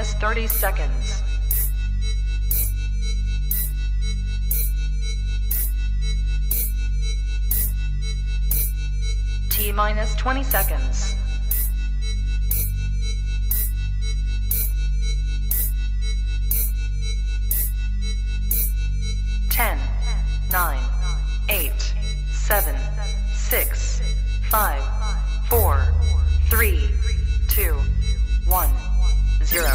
minus 30 seconds. T minus 20 seconds. 10, 9, 8, 7, 6, 5, 4, 3, 2, 1, 0.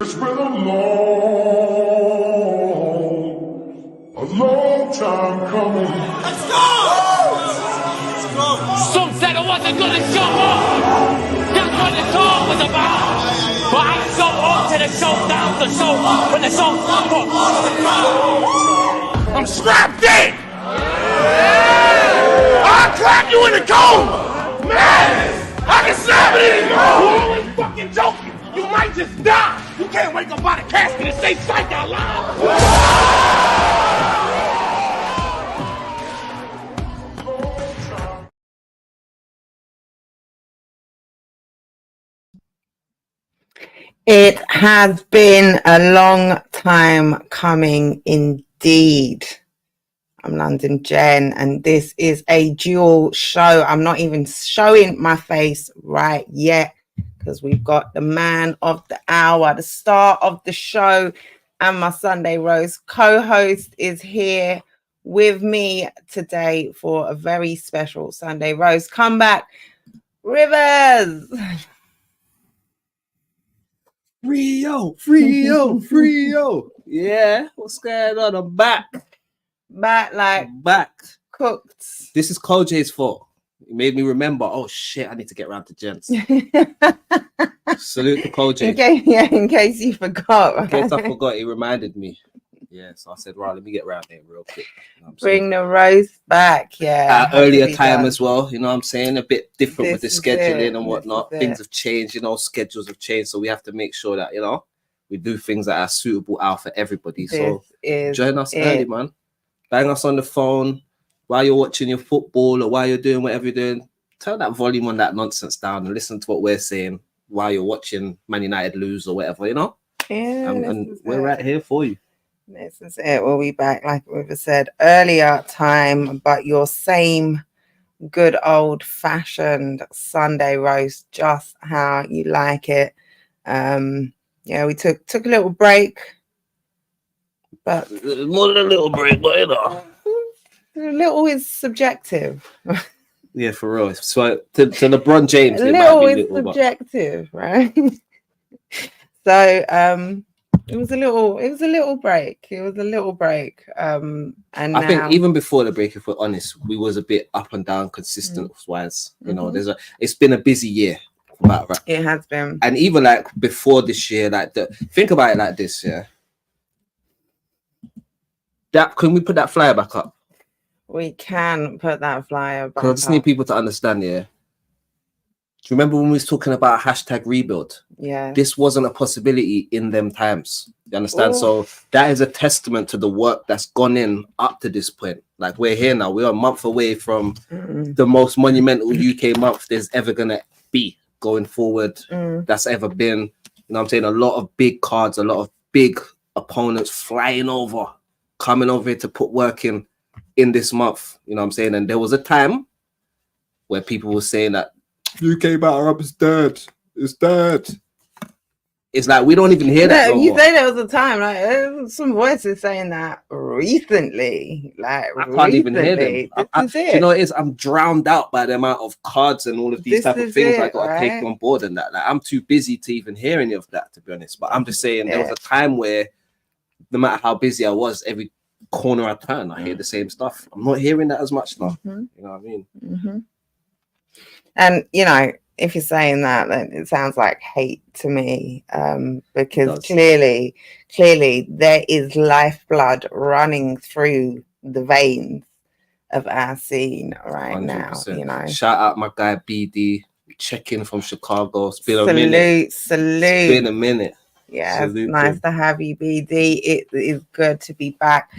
It's been a long time coming. Let's go! Some said I wasn't gonna show up. That's what the song was about. But I show up to the showdown, the show up when the show's over. I'm strapped in. I'll clap you in the coma. Man, I can snap it in the coma. You always fucking joking. You might just die. You can't wake up out of casket and say psych out loud. It has been a long time coming indeed. I'm London Jen, and this is a dual show. I'm not even showing my face right yet because we've got the man of the hour, the star of the show, and my Sunday Roast co-host is here with me today for a very special Sunday Roast. Come back, Rivers. Frio. Yeah, what's going on? I'm back. Back cooked. This is Koje's fault. He made me remember. Oh shit, I need to get round to gents. Salute to Koje. In case you forgot. In case I forgot, he reminded me. Yeah, so I said, right, let me get round there real quick. You know Bring the roast back, yeah. At earlier time as well, you know what I'm saying? A bit different with the scheduling and whatnot. Things have changed, schedules have changed. So we have to make sure that, we do things that are suitable out for everybody. So join us early, man. Bang us on the phone while you're watching your football or while you're doing whatever you're doing. Turn that volume on that nonsense down and listen to what we're saying while you're watching Man United lose or whatever, Yeah, and we're right here for you. This is it. We'll be back, like we've said, earlier time, but your same good old-fashioned Sunday roast, just how you like it. We took a little break, but more than a little break, but a little is subjective. Yeah, for real. So to LeBron James, a little is subjective, right? So it was a little break. And I think even before the break, if we're honest, we was a bit up and down consistent wise. It's been a busy year. Right. It has been. And even like before this year, think about it like this, yeah. Can we put that flyer back up? We can put that flyer back up. Because I just need people to understand, yeah. Do you remember when we was talking about hashtag rebuild? Yeah. This wasn't a possibility in them times. You understand? Ooh. So that is a testament to the work that's gone in up to this point. Like we're here now. We're a month away from the most monumental UK month there's ever going to be going forward. That's ever been. A lot of big cards, a lot of big opponents flying over, coming over here to put work in this month. And there was a time where people were saying that UK batter up is dead. It's dead. It's like we don't even hear that. You say there was a time, like some voices saying that recently. Like I can't even hear them. I'm drowned out by the amount of cards and all of these type of things I got to take on board and that. Like I'm too busy to even hear any of that, to be honest. But I'm just saying there was a time where no matter how busy I was, every corner I turn, I hear the same stuff. I'm not hearing that as much now. You know what I mean? And if you're saying that, then it sounds like hate to me, because clearly there is lifeblood running through the veins of our scene right 100%. now. Shout out my guy BD, check-in from Chicago. It's been a minute. Salute. It's been a minute. Yeah, it's nice to have you, BD. It is good to be back.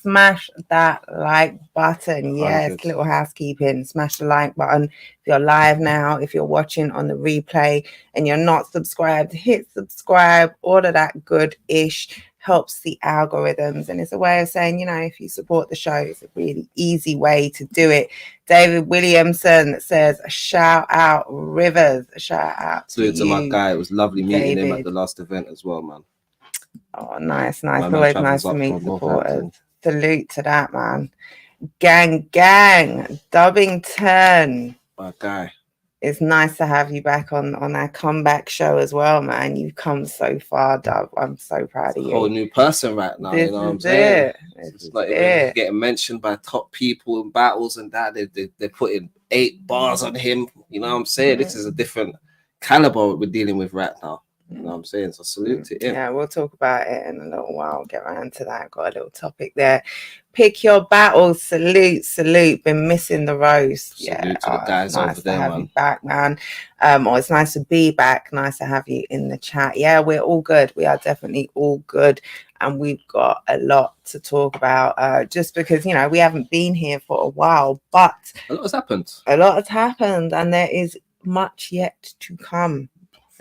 smash that like button. Yes, 100. little housekeeping. Smash the like button. If you're live now, if you're watching on the replay and you're not subscribed, hit subscribe. All of that good-ish helps the algorithms. And it's a way of saying, you know, if you support the show, it's a really easy way to do it. David Williamson says, shout out Rivers. Shout out Salute to my you, guy. It was lovely meeting him at David. the last event as well, man. Oh, nice. My man Always travels nice to up meet from supporters. Northampton. Salute to that, man. Gang. Dubbington. My guy. It's nice to have you back on our comeback show as well, man. You've come so far, Dub. I'm so proud of you. Whole new person right now, This you know what I'm is saying? it. This It's is not even it. getting mentioned by top people in battles and that. They're putting 8 bars on him. You know what I'm saying? This is a different caliber we're dealing with right now. You know what I'm saying? So salute to him. Yeah, we'll talk about it in a little while. Get around to that. Got a little topic there. Pick your battles. Salute. Been missing the roast. Salute to the guys nice over there, to have man. you back, man. Or it's nice to be back. Nice to have you in the chat. Yeah, we're all good. We are definitely all good, and we've got a lot to talk about. Just because, you know, we haven't been here for a while, but A lot has happened. a lot has happened, and there is much yet to come.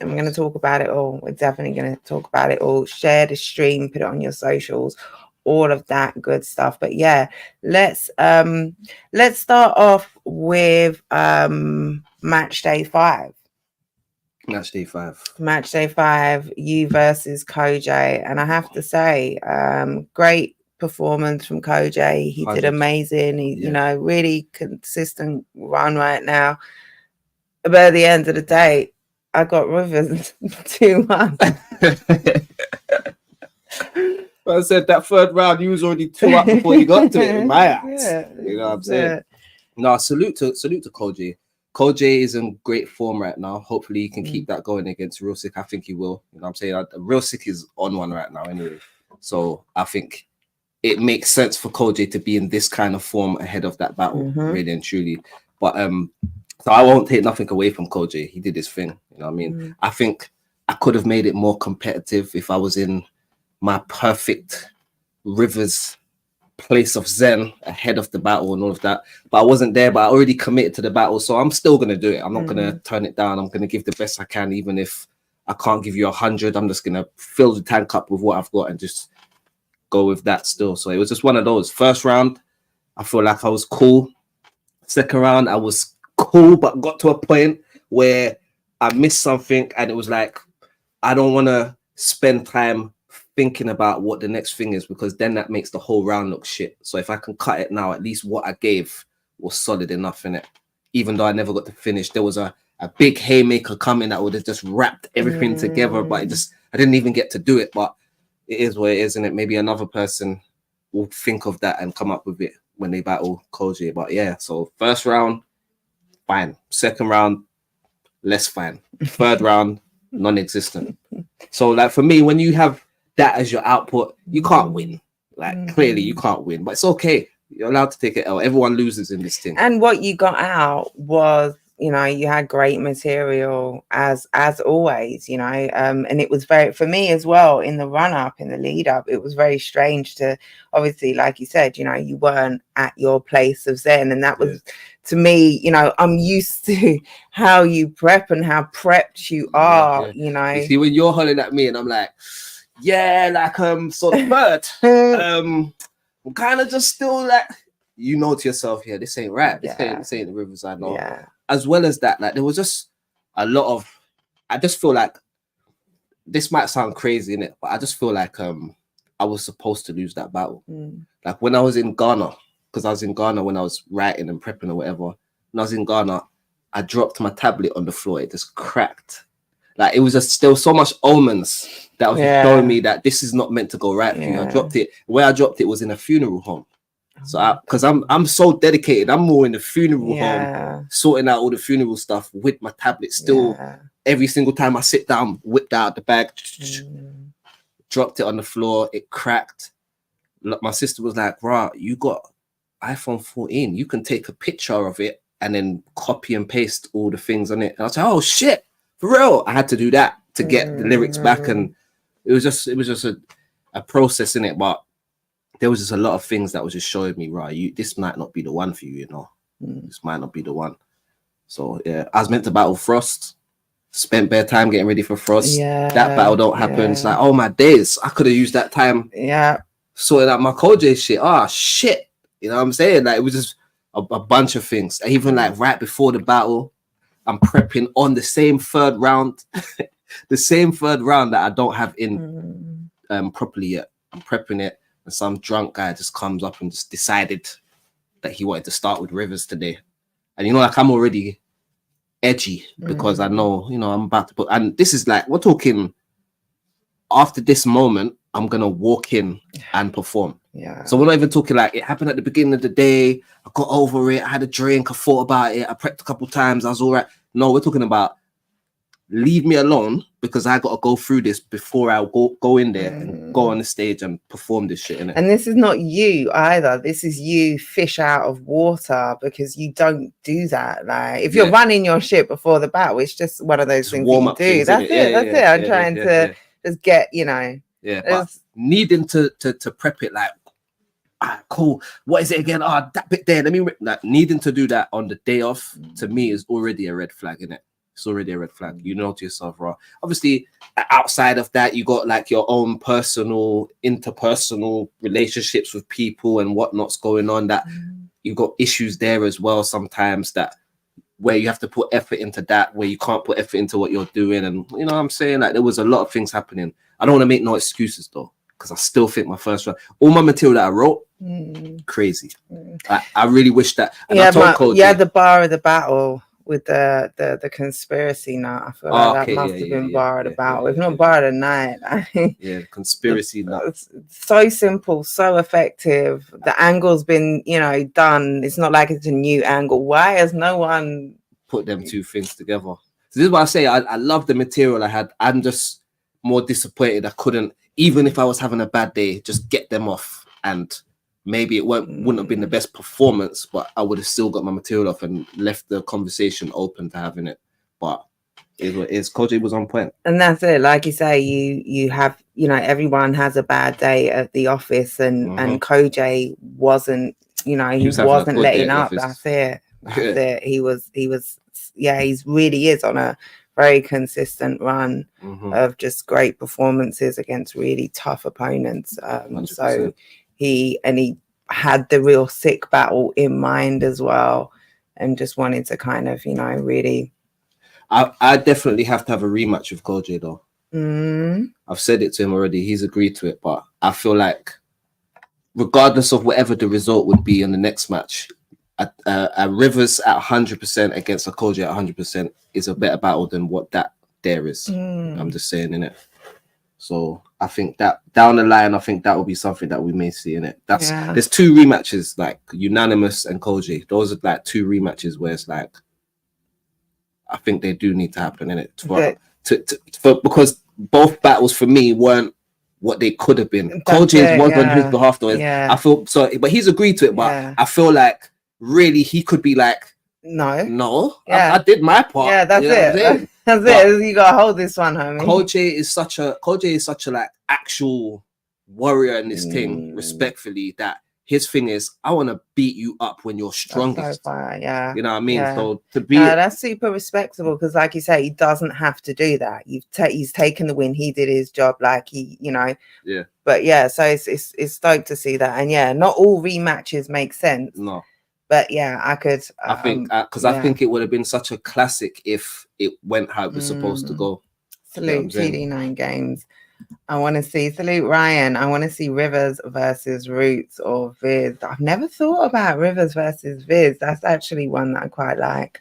And we're going to talk about it all. We're definitely going to talk about it all. Share the stream, put it on your socials, all of that good stuff. But yeah, let's start off with match day 5. Match day 5. Match day 5, you versus Koj. And I have to say, great performance from Koj. He did 100. amazing. He, Yeah. you know, really consistent run right now. But at the end of the day, I got Rivers 2-1. I said that third round, you was already 2 up before you got to it in my eyes. Yeah, You know what I'm saying? No, salute to Koj. Koj is in great form right now. Hopefully he can keep that going against Real Sick. I think he will. You know what I'm saying? Real Sick is on one right now anyway. So I think it makes sense for Koj to be in this kind of form ahead of that battle, really and truly. But so I won't take nothing away from Koj. He did his thing. You know what I mean? I think I could have made it more competitive if I was in my perfect Rivers place of zen ahead of the battle and all of that. But I wasn't there, but I already committed to the battle. So I'm still going to do it. I'm not going to turn it down. I'm going to give the best I can, even if I can't give you 100. I'm just going to fill the tank up with what I've got and just go with that still. So it was just one of those. First round, I feel like I was cool. Second round, I was cool, but got to a point where I missed something and it was like, I don't want to spend time thinking about what the next thing is, because then that makes the whole round look shit. So if I can cut it now, at least what I gave was solid enough in it. Even though I never got to finish, there was a big haymaker coming that would have just wrapped everything together, but I didn't even get to do it. But it is what it is, isn't it? Maybe another person will think of that and come up with it when they battle Koj. But yeah, so first round, fine. Second round, less fine. Third round, non-existent. So like for me, when you have that as your output, you can't win. Like clearly you can't win, but it's okay. You're allowed to take it L. Everyone loses in this thing. And what you got out was, you know, you had great material as always, you know, and it was very, for me as well, in the run up, in the lead up, it was very strange to, obviously, like you said, you know, you weren't at your place of zen, and that was to me, you know, I'm used to how you prep and how prepped you are, you know. You see, when you're hollering at me and I'm like, yeah, like so the third, I'm kind of just still like, you know, to yourself, yeah, this ain't right. This ain't the Rivers I know. Yeah. As well as that, like there was just a lot of, I just feel like this might sound crazy, innit? But I just feel like I was supposed to lose that battle. Like when I was in Ghana, because I was in Ghana when I was writing and prepping or whatever. When I was in Ghana, I dropped my tablet on the floor. It just cracked. Like it was just, there was so much omens that was showing me that this is not meant to go right for you. I dropped it. Where I dropped it was in a funeral home. So because I'm so dedicated, I'm more in the funeral home, sorting out all the funeral stuff with my tablet. Still, every single time I sit down, whipped out the bag, dropped it on the floor, it cracked. My sister was like, "Rah, you got iPhone 14. You can take a picture of it and then copy and paste all the things on it." And I was like, "Oh shit, for real!" I had to do that to get the lyrics back, and it was just a process in it, but. there was just a lot of things that was just showing me, right, this might not be the one for you, you know. This might not be the one. So yeah, I was meant to battle Frost. Spent bare time getting ready for Frost. Yeah, that battle don't happen. It's like, oh my days, I could have used that time. Yeah, sorting out my Koji shit. Oh shit, you know what I'm saying? Like it was just a bunch of things. Even like right before the battle, I'm prepping on the same third round, the same third round that I don't have in properly yet. I'm prepping it, and some drunk guy just comes up and just decided that he wanted to start with Rivers today. And you know, like I'm already edgy because I know, you know, I'm about to put, and this is like, we're talking after this moment, I'm gonna walk in and perform. Yeah. So we're not even talking like it happened at the beginning of the day. I got over it. I had a drink. I thought about it. I prepped a couple times. I was all right. No, we're talking about leave me alone because I got to go through this before I go in there and go on the stage and perform this shit, innit? And this is not you either. This is you fish out of water because you don't do that. Like if you're running your shit before the battle, it's just one of those things that you do. Things, that's it. Yeah, that's it. I'm trying to just get, you know. Yeah, but needing to prep it like, cool. What is it again? That bit there. Let me like needing to do that on the day off to me is already a red flag, innit? It's already a red flag. You know to yourself, right? Obviously, outside of that, you got like your own personal, interpersonal relationships with people and whatnot's going on. That you got issues there as well. Sometimes that where you have to put effort into that, where you can't put effort into what you're doing, and you know what I'm saying. Like there was a lot of things happening. I don't want to make no excuses though, because I still think my first round, all my material that I wrote, crazy. I really wish that. And I told Cody, the bar of the battle with the conspiracy nut. I feel like that must have been bar of the battle. If not bar of the night. Yeah, conspiracy nut. So simple, so effective. The angle's been, you know, done. It's not like it's a new angle. Why has no one put them two things together? So this is what I say. I love the material I had. I'm just more disappointed I couldn't, even if I was having a bad day, just get them off. And maybe it wouldn't have been the best performance, but I would have still got my material off and left the conversation open to having it. But it is Koji was on point. And that's it. Like you say, you have, you know, everyone has a bad day at the office, and Koji wasn't, you know, he wasn't letting up. That's it. That's it. He was he's really is on a very consistent run of just great performances against really tough opponents. So he had the real sick battle in mind as well, and just wanted to kind of, you know, really. I definitely have to have a rematch with Koji though. I've said it to him already. He's agreed to it, but I feel like regardless of whatever the result would be in the next match, a Rivers at 100% against a Koji at 100% is a better battle than what that there is. I'm just saying, innit? So I think that down the line, I think that will be something that we may see in it. There's two rematches, like Unanimous and Koji. Those are like two rematches where it's like, I think they do need to happen in it because both battles for me weren't what they could have been. Koji was on his behalf though. I feel so, but he's agreed to it. But I feel like really he could be like, no, I did my part. Yeah, that's it. That's it. You gotta hold this one, homie. Koji is such a like actual warrior in this thing, respectfully, that his thing is, I want to beat you up when you're strongest. So far, yeah. You know what I mean? Yeah. So to be that's super respectable, because like you say, he doesn't have to do that. He's taken the win. He did his job, like he, you know. Yeah. But yeah, so it's stoked to see that. And yeah, not all rematches make sense. No. But yeah, I could. I think because I think it would have been such a classic if it went how it was supposed to go. Salute TD9 Games. I want to see Salute Ryan. I want to see Rivers versus Roots or Viz. I've never thought about Rivers versus Viz. That's actually one that I quite like.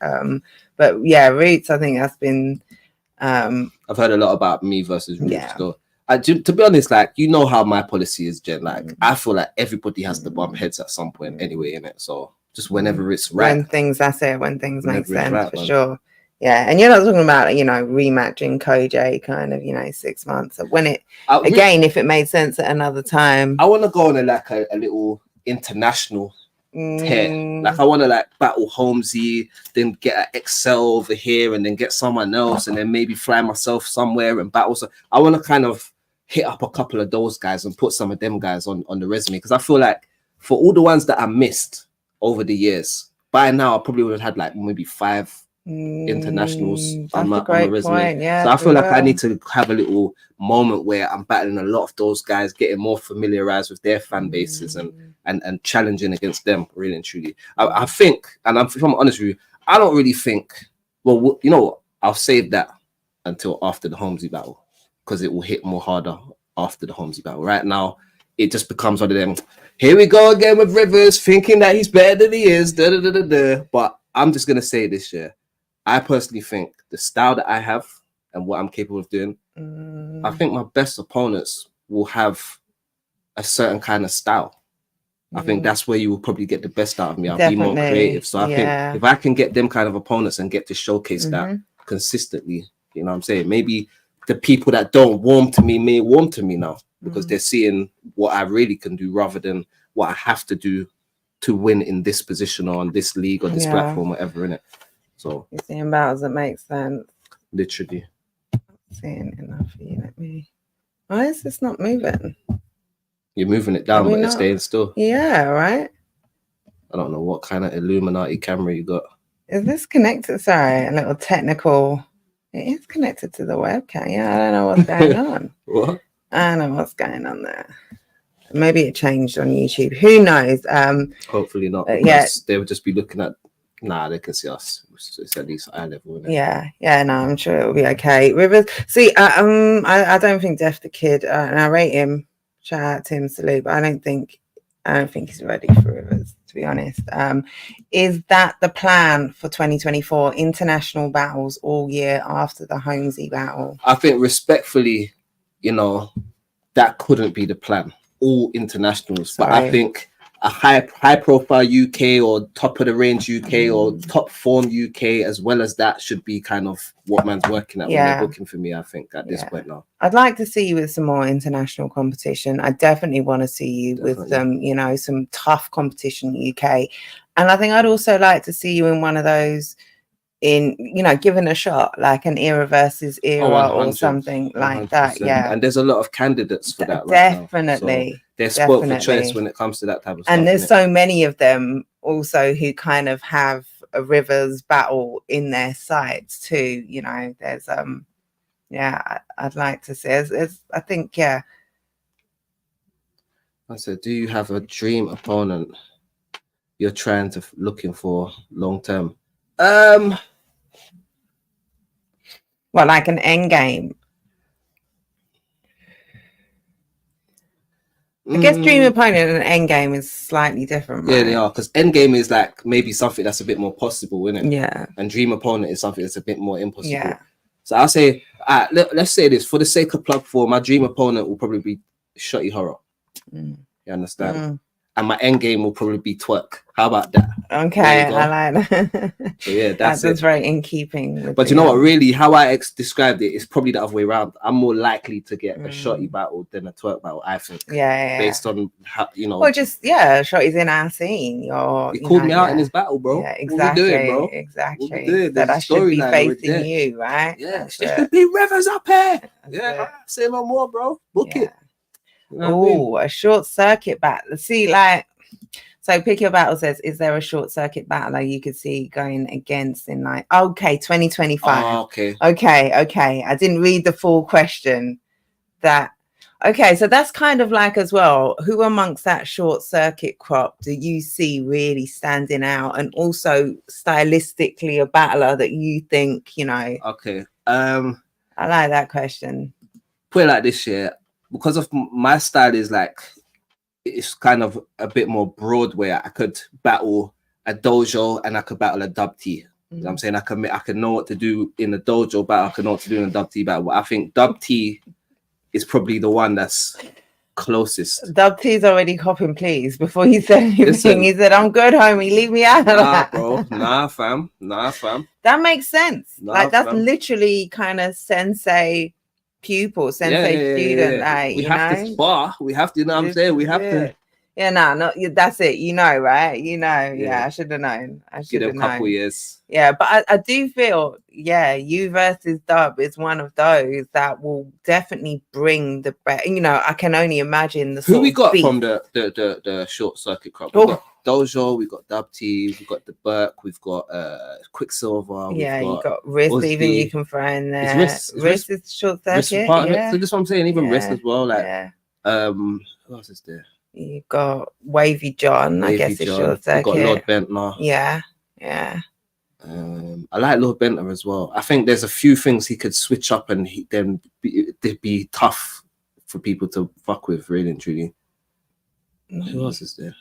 But yeah, Roots. I think that's been. I've heard a lot about me versus Roots. Yeah. So to be honest, like, you know how my policy is, Jen. Like I feel like everybody has to bump heads at some point anyway, innit? So just whenever it's right. When things make sense, right, for sure. Yeah, and you're not talking about, you know, rematching Koji kind of, you know, 6 months. When it if it made sense at another time. I want to go on a little international tear. Like I want to like battle Holmzie, then get an Excel over here, and then get someone else, and then maybe fly myself somewhere and battle. So I want to kind of hit up a couple of those guys and put some of them guys on the resume, because I feel like for all the ones that I missed over the years, by now I probably would have had like maybe 5 internationals on my resume. Point. Yeah, so I feel like I need to have a little moment where I'm battling a lot of those guys, getting more familiarized with their fan bases and challenging against them, really and truly. I think, and if I'm honest with you, I don't really think, well, you know what, I'll save that until after the Holmzie battle, because it will hit more harder after the Holmzie battle. Right now, it just becomes one of them, here we go again with Rivers, thinking that he's better than he is, But I'm just going to say this year, I personally think the style that I have and what I'm capable of doing, I think my best opponents will have a certain kind of style. I think that's where you will probably get the best out of me. I'll be more creative. So I think if I can get them kind of opponents and get to showcase that consistently, you know what I'm saying? Maybe the people that don't warm to me may warm to me now, because they're seeing what I really can do rather than what I have to do to win in this position or on this league or this platform, whatever, innit? So you're seeing battles that make sense. Literally. Seeing enough for you. Let me. Why is this not moving? You're moving it down, but it's staying still. Yeah, right. I don't know what kind of Illuminati camera you got. Is this connected? Sorry, a little technical. It is connected to the webcam. Yeah, I don't know what's going on. What? I don't know what's going on there. Maybe it changed on YouTube. Who knows? Hopefully not. Yeah, they would just be looking at. Nah, they can see us. It's at least eye level. Isn't it? Yeah. No, I'm sure it'll be okay. Rivers. See, I don't think Def the Kid, and I rate him. Shout out to him, salute. But I don't think he's ready for Rivers, to be honest. Is that the plan for 2024? International battles all year after the Holmzie battle? I think respectfully, you know, that couldn't be the plan. All internationals. Sorry. But I think a high profile UK or top of the range UK or top form UK as well as that should be kind of what man's working at when they're booking for me, I think, at this point now. I'd like to see you with some more international competition. I definitely want to see you with some tough competition UK. And I think I'd also like to see you in one of those given a shot, like an era versus era or something like that. Yeah. And there's a lot of candidates for that. Definitely. So they're spoiled for choice when it comes to that type of stuff. And there's so many of them also who kind of have a Rivers battle in their sights too. You know, there's I'd like to see. I think, I said, do you have a dream opponent you're looking for long term? Well, like an end game. I guess dream opponent and end game is slightly different, right? Yeah, they are, because end game is like maybe something that's a bit more possible, isn't it? Yeah. And dream opponent is something that's a bit more impossible. Yeah. So I'll say, let's say this for the sake of plug 4, my dream opponent will probably be Shotty Horror. You understand? And my end game will probably be Twerk. How about that? Okay, I like that. So yeah, that's very in keeping with but you know what, really, how I described it is probably the other way around. I'm more likely to get a Shotty battle than a Twerk battle, I think. Yeah. Based on how, Well, just Shotty's in our scene. He called me out in his battle, bro. Yeah, exactly. What we doing, bro? Exactly. That I should be facing you, right? Yeah, it should be Rivers up here. Say no more, bro. Book it. You know a short circuit battle. See, so Pick Your Battle says, is there a short circuit battler you could see going against in 2025? Oh, okay. I didn't read the full question. So that's kind of like as well, who amongst that short circuit crop do you see really standing out, and also stylistically a battler that you think, Okay. I like that question. Put it like this year. Because of my style is it's kind of a bit more broad, where I could battle a dojo and I could battle a dub T. You know what I'm saying? I can know what to do in a dojo battle, I can know what to do in a dub T battle. But I think dub T is probably the one that's closest. Dub T's already copping, please. Before he said anything, he said, I'm good, homie. Leave me out of that. Bro. Nah, fam. That makes sense. That's literally kind of sensei pupil, sensei student. We have to spar. We have to, you know what I'm saying? We have to. Yeah, no, that's it. You know, right? You know, Yeah. I should have known. I Give should them have a couple known. years. Yeah, but I do feel, you versus Dub is one of those that will definitely bring the you know, I can only imagine the Who sort we of got beef. from the short circuit crop? We Oh. got Dojo, we got Dub T, we got the Burke, we've got Quicksilver, we've Yeah, you got got wrist, Ozzy. even you can throw in there. Wrist Is short wrist circuit. part of it. Yeah. So that's what I'm saying, even wrist Yeah, as well. Like yeah. who else is there? You got Wavy John, I guess it's short We circuit. got Lord Bentner. Yeah. I like Lord Bentner as well. I think there's a few things he could switch up and they'd be tough for people to fuck with, really and truly. Who else is there?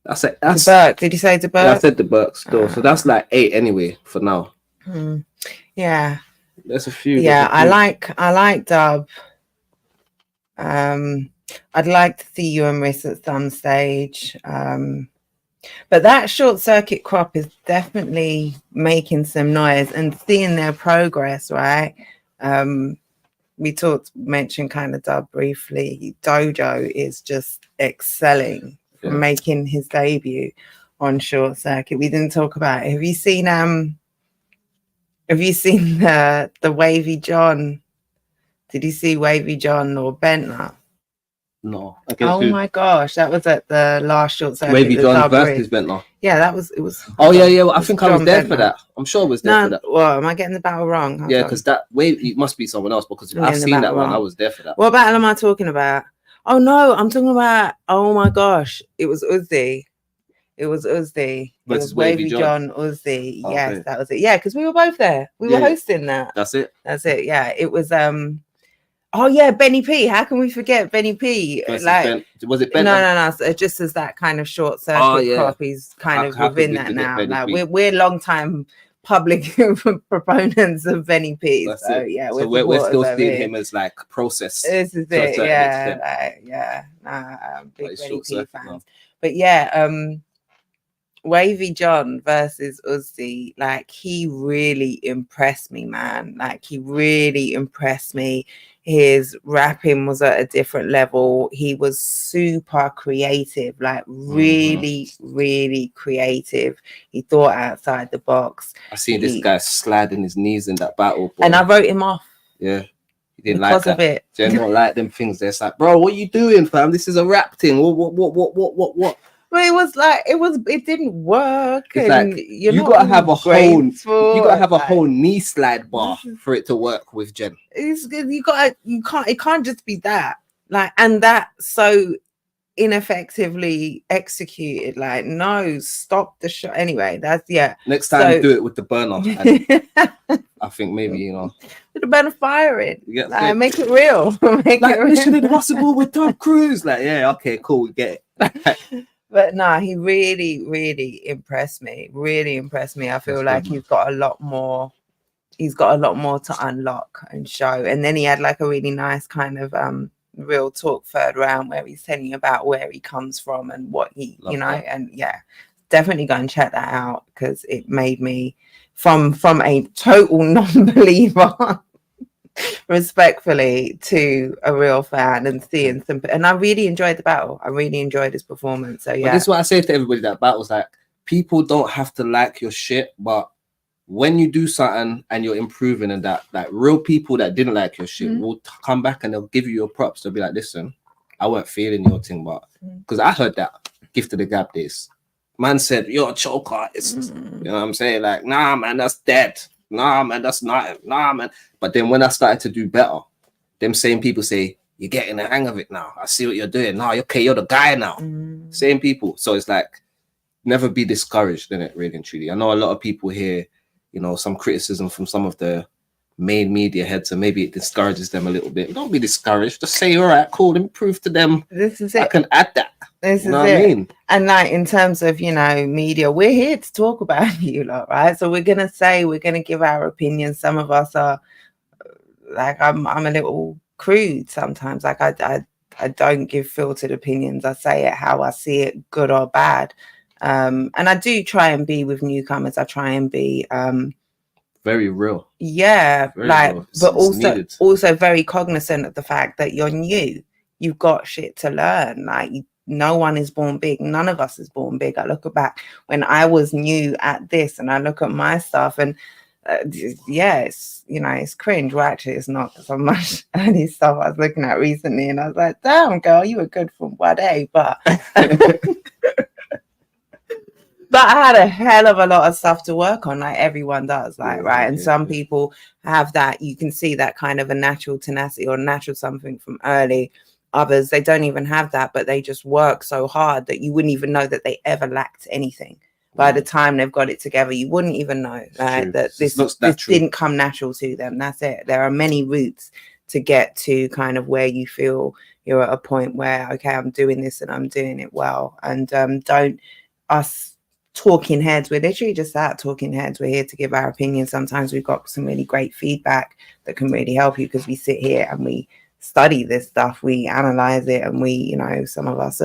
That's The Burke. Did you say the Burke? Yeah, I said the Burke still. So that's like 8 anyway for now. Yeah. There's a few. Yeah, I like Dub. I'd like to see you and Riss at some stage. But that short circuit crop is definitely making some noise and seeing their progress, right? We mentioned kind of Dub briefly. Dojo is just excelling from making his debut on short circuit. We didn't talk about it. Have you seen the Wavy John? Did you see Wavy John or Bentner? No. Oh my gosh, that was at the last short circuit. Wavy John versus Bentner. Yeah, it was. Oh yeah. Well, I think I was there for that. I'm sure I was there for that. Well, am I getting the battle wrong? Yeah, because that it must be someone else because I've seen that one. I was there for that. What battle am I talking about? Oh no, I'm talking about. Oh my gosh, it was Uzi. It was Wavy John Uzi. Oh, yes, okay. that was it. Yeah, because we were both there. We were hosting that. That's it. Yeah, it was. Oh yeah, Benny P. How can we forget Benny P? Was it Ben? No. So just as that kind of short circuit crop, he's kind of within that now. Like we're long time public proponents of Benny P. That's so it. yeah, so we're still seeing him as like process. This is it. Yeah, big Benny P fans. No. But yeah, Wavy John versus Uzi, like he really impressed me, man. Like he really impressed me. His rapping was at a different level. He was super creative, like really, really creative. He thought outside the box. I seen this guy sliding his knees in that battle, boy. And I wrote him off. Yeah. He didn't because like that. of it. Jen don't like them things. They're like, bro, what are you doing, fam? This is a rap thing. What? Well, it didn't work. It's and like you gotta have a whole knee slide bar for it to work with Jen. It can't just be that. Like, and that so ineffectively executed. Like, no, stop the shot. Anyway, that's Next time do it with the burner. I think maybe, with the burner firing. Like, make it real. Mission Impossible with Tom Cruise. Like, yeah, okay, cool, we get it. But no, he really, really impressed me. Really impressed me. I feel like he's got a lot more. He's got a lot more to unlock and show. And then he had like a really nice kind of real talk third round where he's telling you about where he comes from and what he, that. And definitely go and check that out because it made me from a total non-believer respectfully to a real fan and seeing some, and I really enjoyed the battle. I really enjoyed his performance. So this is what I say to everybody that battles, like, people don't have to like your shit, but when you do something and you're improving and that, like, real people that didn't like your shit will come back and they'll give you your props. They'll be like, listen, I weren't feeling your thing, but because I heard that gift of the gab days, man said you're a choke artist. You know what I'm saying? Like, nah, man, that's dead. Nah, man, that's not. Nah, man. But then when I started to do better, them same people say, you're getting the hang of it now. I see what you're doing. Nah, okay, you're the guy now. Same people. So it's like, never be discouraged in it, really and truly. I know a lot of people hear, some criticism from some of the main media heads, and maybe it discourages them a little bit. Don't be discouraged. Just say, all right, cool, and prove to them. This is it. I can add that. This is it. I mean? And like in terms of, media, we're here to talk about you lot, right? So we're going to give our opinions. Some of us are like, I'm a little crude sometimes. Like I don't give filtered opinions. I say it how I see it, good or bad. And I do try and be with newcomers. I try and be very real. Yeah, very like, real. But also very cognizant of the fact that you're new. you've got shit to learn. Like, no one is born big. None of us is born big. I look back when I was new at this, and I look at my stuff, and it's, you know, it's cringe. Well, actually, it's not, so much early stuff I was looking at recently, and I was like, damn, girl, you were good from one day, but but I had a hell of a lot of stuff to work on, like everyone does, like, right? And some people have that, you can see that kind of a natural tenacity or natural something from early. Others, they don't even have that, but they just work so hard that you wouldn't even know that they ever lacked anything. By the time they've got it together, you wouldn't even know, right? That this didn't come natural to them. That's it. There are many routes to get to kind of where you feel you're at a point where, okay, I'm doing this and I'm doing it well. And don't us talking heads, we're literally just that, talking heads. We're here to give our opinion. Sometimes we've got some really great feedback that can really help you, because we sit here and we study this stuff, we analyze it, and we, you know, some of us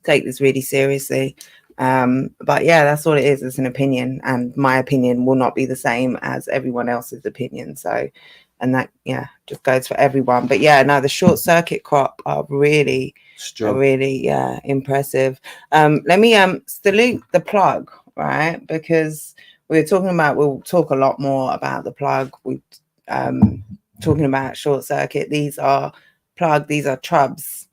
take this really seriously. But yeah, that's all it is. It's an opinion, and my opinion will not be the same as everyone else's opinion. So, and that, yeah, just goes for everyone. But yeah, no, the Short Circuit crop are really impressive. Let me salute the plug, right? Because we'll talk a lot more about the plug. We talking about Short Circuit. These are Trub's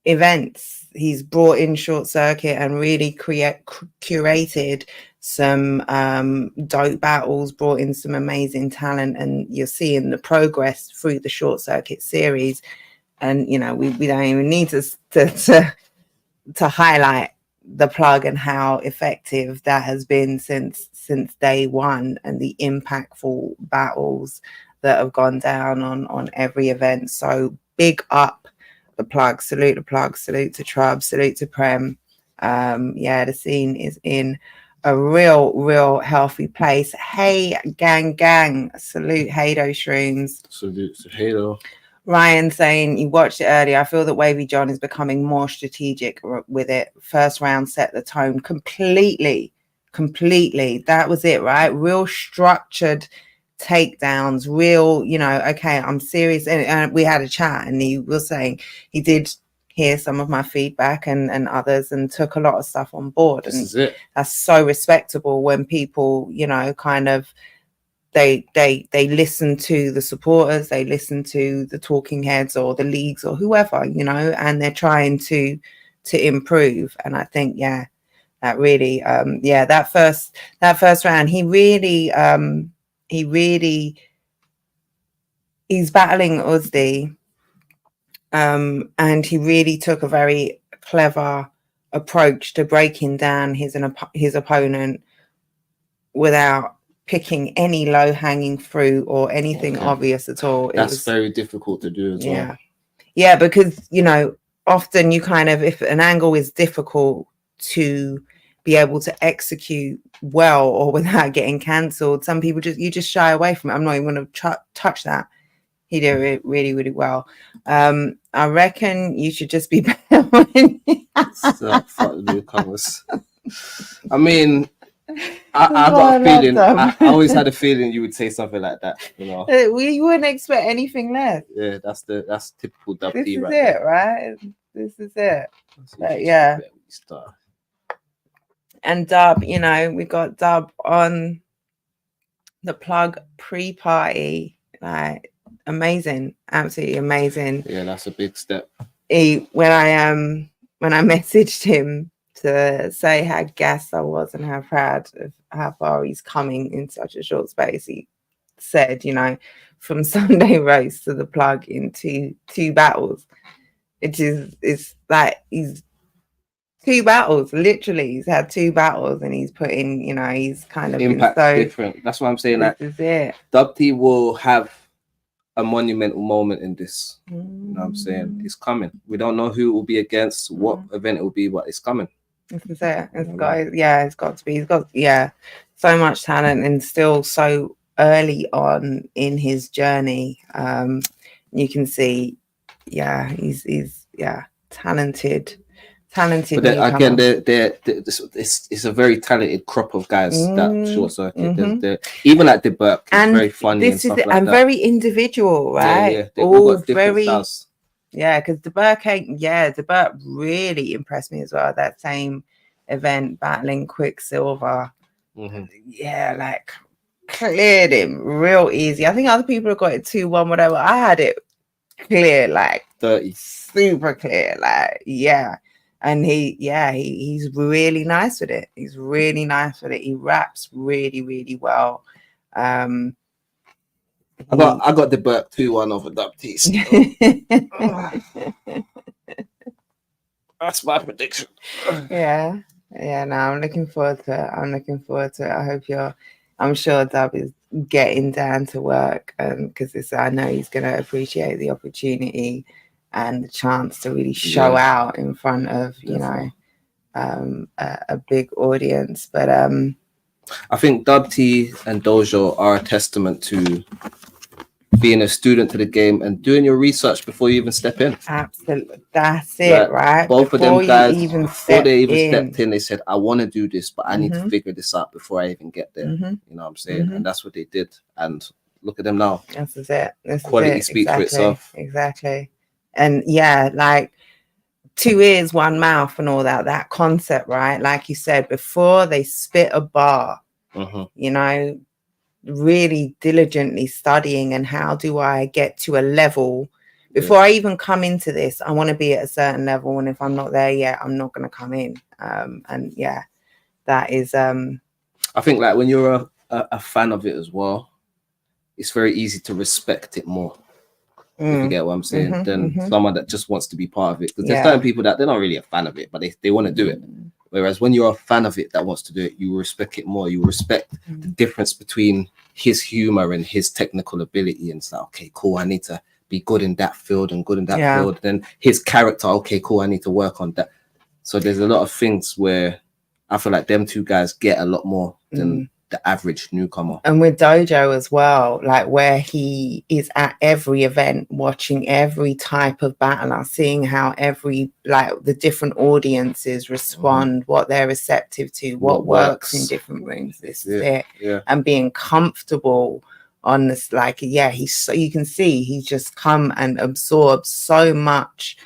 events. He's brought in Short Circuit and really curated some dope battles, brought in some amazing talent, and you're seeing the progress through the Short Circuit series. And, you know, we don't even need to highlight the plug and how effective that has been since day one, and the impactful battles that have gone down on every event. So big up the plug, salute the plug, salute to Trub, salute to Prem. The scene is in a real healthy place. Hey gang, salute Hado Shrooms. Salute to Hado. Ryan saying, you watched it earlier. I feel that Wavy John is becoming more strategic with it. First round set the tone completely. That was it, right? Real structured takedowns, real, you know, okay, I'm serious. And we had a chat, and he was saying he did hear some of my feedback and others, and took a lot of stuff on board. This and is it. That's so respectable when people, you know, kind of they listen to the supporters, they listen to the talking heads or the leagues or whoever, you know, and they're trying to improve. And I think, yeah, that really, that first round, he's battling Uzdi, and he really took a very clever approach to breaking down his opponent without picking any low-hanging fruit or anything obvious at all. That's very difficult to do as well. Yeah, because, you know, often you kind of, if an angle is difficult to be able to execute well or without getting cancelled, some people just shy away from it. I'm not even going to touch that. He did it really, really well. I reckon you should just be better. So, fuck the newcomers. I mean, I got a feeling. I always had a feeling you would say something like that. You know, we wouldn't expect anything less. Yeah, that's typical Dub This T is right it, there. right? This is it. Yeah. And Dub, you know, we got Dub on the plug pre-party, like amazing, absolutely amazing. Yeah, that's a big step. When I messaged him to say how gassed I was and how proud of how far he's coming in such a short space, he said, you know, from Sunday roast to the plug in two battles, it's like he's 2 battles, literally. He's had 2 battles, and he's put in, you know, he's kind of impact different. That's what I'm saying. This is it. Dub T will have a monumental moment in this. You know what I'm saying? It's coming. We don't know who it will be against, what event it will be, but it's coming. This is it. It's got to be. He's got so much talent, and still so early on in his journey. You can see, he's talented. But then, again, it's a very talented crop of guys that Short Circuit. They're, even at the Burke, it's very funny and stuff like that. And very individual, right? Yeah, they've all got different styles. Yeah, because the Burke, the Burke really impressed me as well. That same event, battling Quicksilver. Yeah, like cleared him real easy. I think other people have got it 2-1, whatever. I had it clear, like 30. super clear, like and he's really nice with it. He's really nice with it. He raps really, really well. I got the Burke 2-1 over Dubtees. That's my prediction. Yeah, no, I'm looking forward to it. I'm sure Dub is getting down to work, because I know he's going to appreciate the opportunity and the chance to really show out in front of a big audience. But I think Dub T and Dojo are a testament to being a student to the game and doing your research before you even step in. Absolutely, that's it, right? Both before of them guys, before they even in. stepped in, they said, "I want to do this, but I need to figure this out before I even get there." You know what I'm saying? And that's what they did. And look at them now. This is it. Quality speaks for itself. Exactly. And like 2 ears, 1 mouth, and all that concept, right? Like you said before, they spit a bar. Really diligently studying, and how do I get to a level before I even come into this? I want to be at a certain level, and if I'm not there yet, I'm not going to come in. And that is I think like when you're a fan of it as well, it's very easy to respect it more. If you get what I'm saying, than someone that just wants to be part of it. Because there's certain people that they're not really a fan of it, but they want to do it. Whereas when you're a fan of it that wants to do it, you respect it more. You respect the difference between his humor and his technical ability. And it's like, okay, cool, I need to be good in that field and good in that field. Then his character, okay, cool, I need to work on that. So there's a lot of things where I feel like them two guys get a lot more than the average newcomer. And with Dojo as well, like where he is at every event, watching every type of battler, seeing how the different audiences respond, what they're receptive to, what works in different rooms. This is it. And being comfortable on this, you can see he's just come and absorbed so much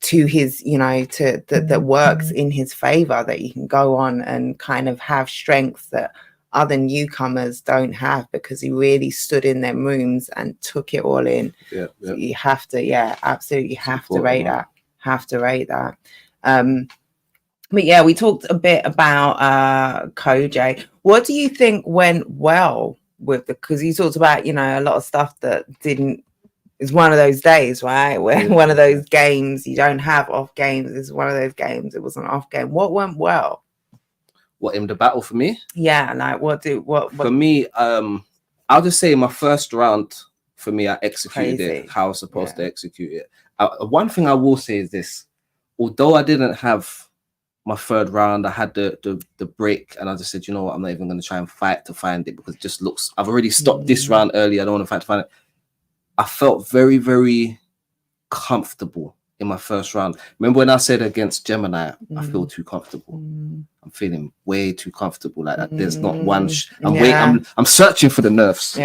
to his, that works in his favor, that you can go on and kind of have strengths that other newcomers don't have, because he really stood in their rooms and took it all in. So you have to, absolutely have to rate that. But we talked a bit about Koj. What do you think went well with because you talked about, a lot of stuff that didn't. It's one of those days, right? Where one of those games, you don't have off games. It's one of those games. It was an off game. What went well? What, in the battle for me? Yeah, like what for me, I'll just say my first round, for me, I executed it how I was supposed to execute it. One thing I will say is this. Although I didn't have my third round, I had the break, and I just said, you know what, I'm not even going to try and fight to find it, because it just looks, I've already stopped this round early. I don't want to fight to find it. I felt very, very comfortable in my first round. Remember when I said against Gemini, I feel too comfortable. I'm feeling way too comfortable. Like that. There's not one. I'm searching for the nerfs.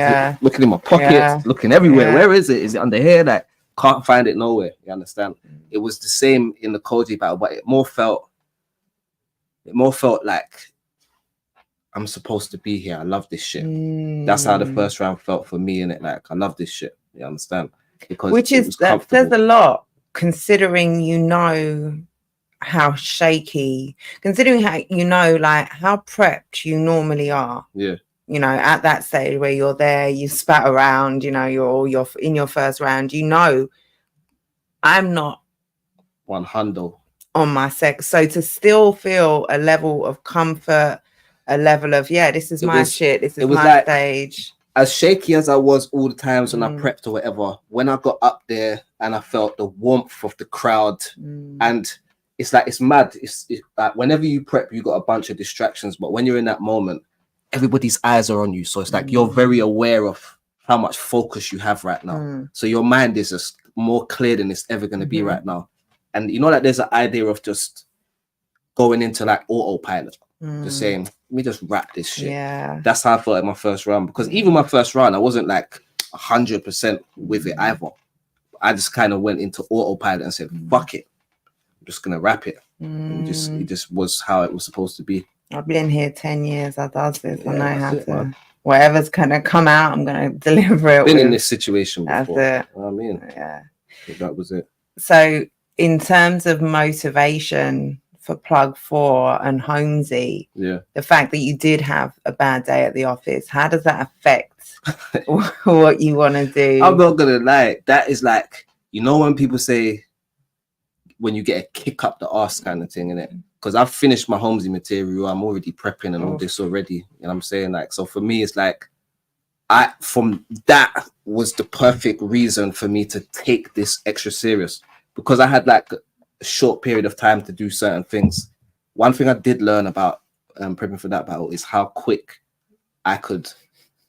Looking in my pockets, looking everywhere. Where is it? Is it under here? Like, can't find it nowhere. You understand? It was the same in the Koji battle, but it more felt like I'm supposed to be here. I love this shit. That's how the first round felt for me. In it, like, I love this shit. You understand? Because that says a lot, considering how shaky, considering how like how prepped you normally are. At that stage where you're there, you spat around, you're in your first round, I'm not 100 on my sex. So to still feel a level of comfort, a level of this is my shit, this is my stage. As shaky as I was all the times when I prepped or whatever, when I got up there and I felt the warmth of the crowd, and it's like, it's mad. It's like whenever you prep, you got a bunch of distractions, but when you're in that moment, everybody's eyes are on you. So it's like you're very aware of how much focus you have right now. So your mind is just more clear than it's ever going to be right now. And there's an idea of just going into like autopilot, just saying, let me just wrap this shit. That's how I felt in my first round, because even my first round, I wasn't like 100% with it either. I just kind of went into autopilot and said, fuck it. I'm just going to rap it. And it just was how it was supposed to be. I've been here 10 years. I does this. I know how to. Man. Whatever's going to come out, I'm going to deliver it. Been in this situation before. That's it. You know what I mean? Yeah. So that was it. So in terms of motivation for Plug 4 and Holmzie, the fact that you did have a bad day at the office, how does that affect what you want to do? I'm not going to lie. That is like, you know, when people say, when you get a kick up the arse kind of thing, innit? Because I've finished my Holmzie material, I'm already prepping and all this already. You know what I'm saying? Like, so for me, it's like, from that was the perfect reason for me to take this extra serious, because I had like a short period of time to do certain things. One thing I did learn about prepping for that battle is how quick I could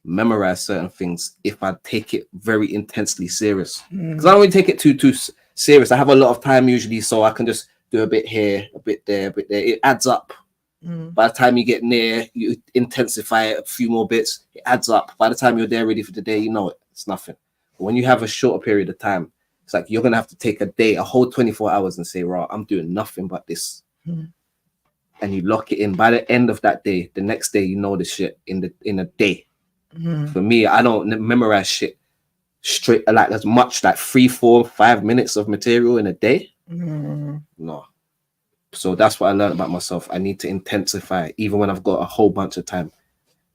memorize certain things if I take it very intensely serious. Because I don't really take it too serious. I have a lot of time usually, so I can just do a bit here, a bit there, a bit there. It adds up. By the time you get near, you intensify it a few more bits, it adds up. By the time you're there ready for the day, you know it. It's nothing. But when you have a shorter period of time, it's like you're gonna have to take a whole 24 hours and say, right, I'm doing nothing but this. And you lock it in. By the end of that day, the next day, you know the shit in a day. For me, I don't memorize shit straight, like as much, like 3, 4, 5 minutes of material in a day. No. So that's what I learned about myself. I need to intensify, even when I've got a whole bunch of time,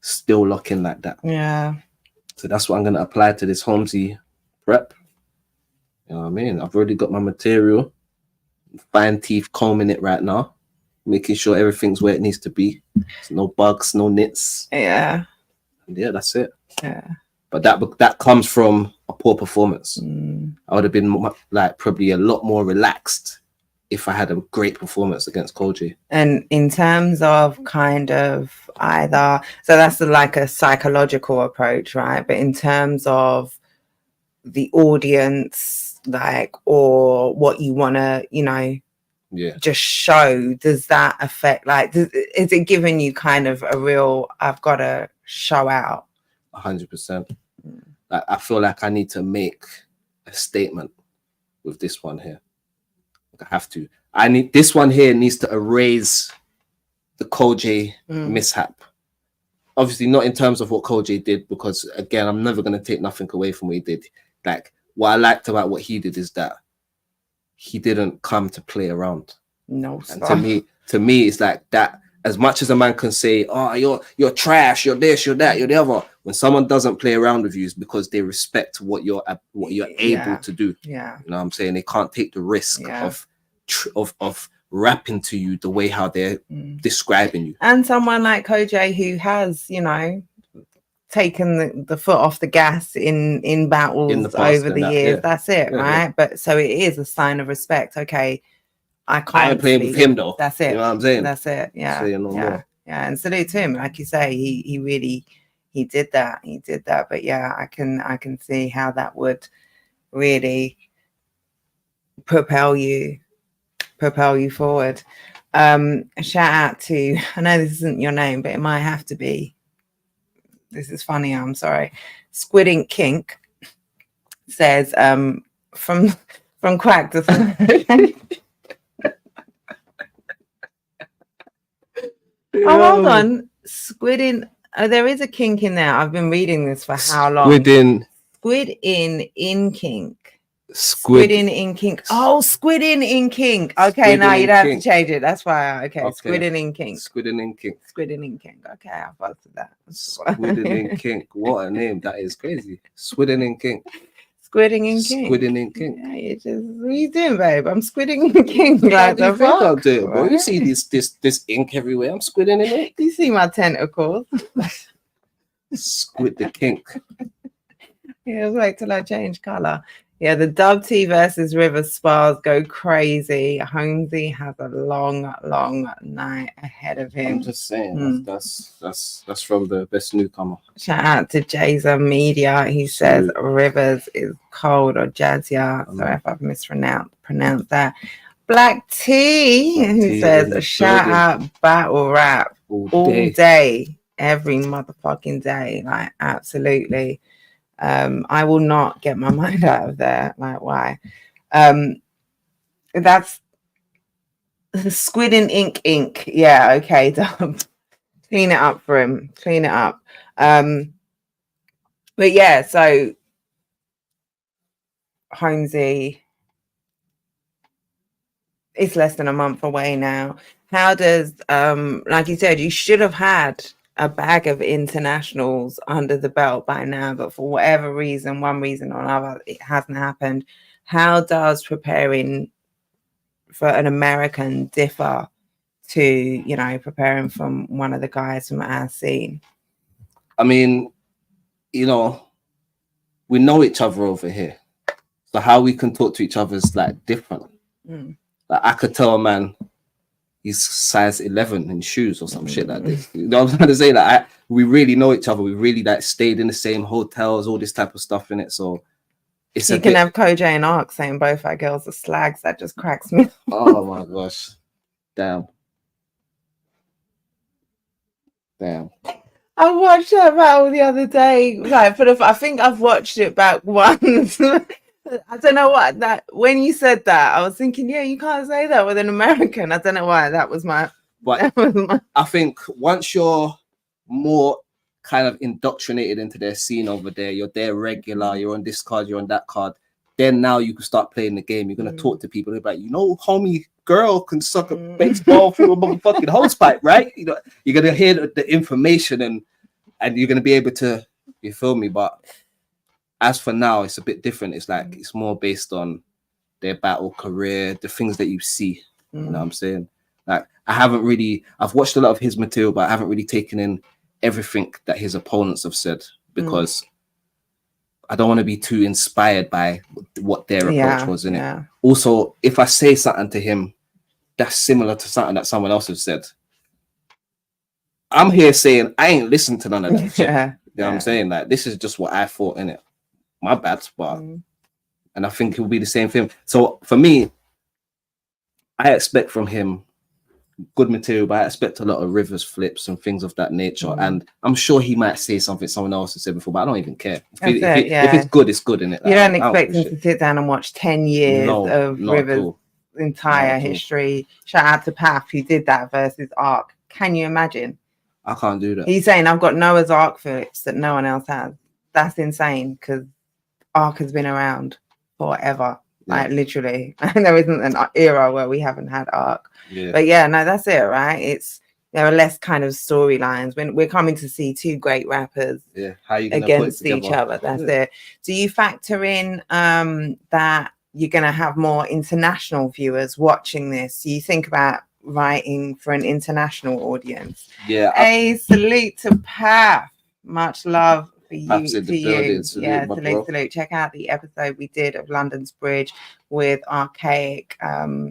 still lock in like that. Yeah. So that's what I'm going to apply to this Holmzie prep. You know what I mean? I've already got my material, fine teeth combing it right now, making sure everything's where it needs to be. There's no bugs, no nits. Yeah. And yeah, that's it. Yeah. But that comes from a poor performance. I would have been like probably a lot more relaxed if I had a great performance against Koji. And in terms of kind of either, so that's like a psychological approach, right? But in terms of the audience, like, or what you want to, you know, just show, does that affect, like, is it giving you kind of a real, I've got to show out? 100%. Like, I feel like I need to make a statement with this one here. I have to. This one here needs to erase the Koji mishap. Obviously, not in terms of what Koji did, because again, I'm never going to take nothing away from what he did. Like, what I liked about what he did is that he didn't come to play around. No, and to me, it's like that. As much as a man can say, "Oh, you're trash, you're this, you're that, you're the other," when someone doesn't play around with you, it's because they respect what you're able to do. Yeah, you know what I'm saying? They can't take the risk of rapping to you the way how they're describing you. And someone like Koji, who has, you know, taken the foot off the gas in battles in the past, over the years. That's it, right? But so it is a sign of respect. Okay. I ain't playing with him though. That's it. You know what I'm saying? That's it. Yeah. Yeah. And salute to him. Like you say, he really did that. He did that. But yeah, I can see how that would really propel you forward. A shout out to, I know this isn't your name, but it might have to be. This is funny, I'm sorry. Squid Ink Kink says from Quack to Oh, hold on. Squid in. Oh, there is a kink in there. I've been reading this for how long? Squid in kink. Squid in kink. Oh, squid in kink. Okay, now you don't have to change it. That's why. Okay. Squid in kink. Squid in kink. Squid in kink. Okay, I'll follow that. Squid in kink. What a name. That is crazy. Squid in kink. Squidding in kink. Squidding in kink. Yeah, you just, what are you doing, babe? I'm squidding in kink. Like the fuck? I'm doing, bro. You see this ink everywhere. I'm squidding in it. You see my tentacles. Squid the kink. Yeah, wait till I change color. Yeah, the Dub T versus River spars go crazy. Holmzie has a long night ahead of him. I'm just saying, that's from the best newcomer. Shout out to Jason Media. He says Rivers is cold, or Jazia. Sorry if I've mispronounced that. Black T, who says shout out battle rap all day, every motherfucking day. Like, absolutely. I will not get my mind out of there. Like, why? That's Squid in ink. Yeah, okay, Dub. Clean it up for him. Clean it up. But yeah, so Holmzie, it's less than a month away now. How does, like you said, you should have had a bag of internationals under the belt by now, but for whatever reason, one reason or another, it hasn't happened. How does preparing for an American differ to, you know, preparing from one of the guys from our scene? I mean, you know, we know each other over here. So how we can talk to each other is like different. Like I could tell a man he's size 11 in shoes or some shit like this. You know what I'm trying to say? Like we really know each other. We really like stayed in the same hotels, all this type of stuff in it. So it's you can have Koj and Ark saying both our girls are slags. That just cracks me. Oh my gosh. Damn. I watched that battle the other day. Like I think I've watched it back once. I don't know what that when you said that, I was thinking, yeah, you can't say that with an American. I don't know why that was my. But I think once you're more kind of indoctrinated into their scene over there, you're there regular, you're on this card, you're on that card, then now you can start playing the game. You're gonna talk to people about, you know, homie girl can suck a baseball through a motherfucking hose pipe, right? You know, you're gonna hear the information and you're gonna be able to, you feel me? But as for now, it's a bit different. It's like it's more based on their battle career, the things that you see. You know what I'm saying? Like I've watched a lot of his material, but I haven't really taken in everything that his opponents have said because I don't want to be too inspired by what their approach was in it. Also, if I say something to him that's similar to something that someone else has said, I'm here saying I ain't listened to none of that shit. You know what I'm saying? Like, this is just what I thought in it. My bad, but and I think it will be the same thing. So for me, I expect from him good material, but I expect a lot of rivers flips and things of that nature. And I'm sure he might say something someone else has said before, but I don't even care. If it's good, it's good, innit? You don't expect him to sit down and watch 10 years of Rivers' entire history. Shout out to Path who did that versus Ark. Can you imagine? I can't do that. He's saying I've got Noah's Ark flips that no one else has. That's insane because Ark has been around forever. Like literally, and there isn't an era where we haven't had Ark. But yeah, no, that's it, right? There are less kind of storylines when we're coming to see two great rappers how you against each other. That's it. Do you factor in that you're going to have more international viewers watching this? Do you think about writing for an international audience? A salute to Path. Much love for you, to you. Salute. Check out the episode we did of London's Bridge with Archaic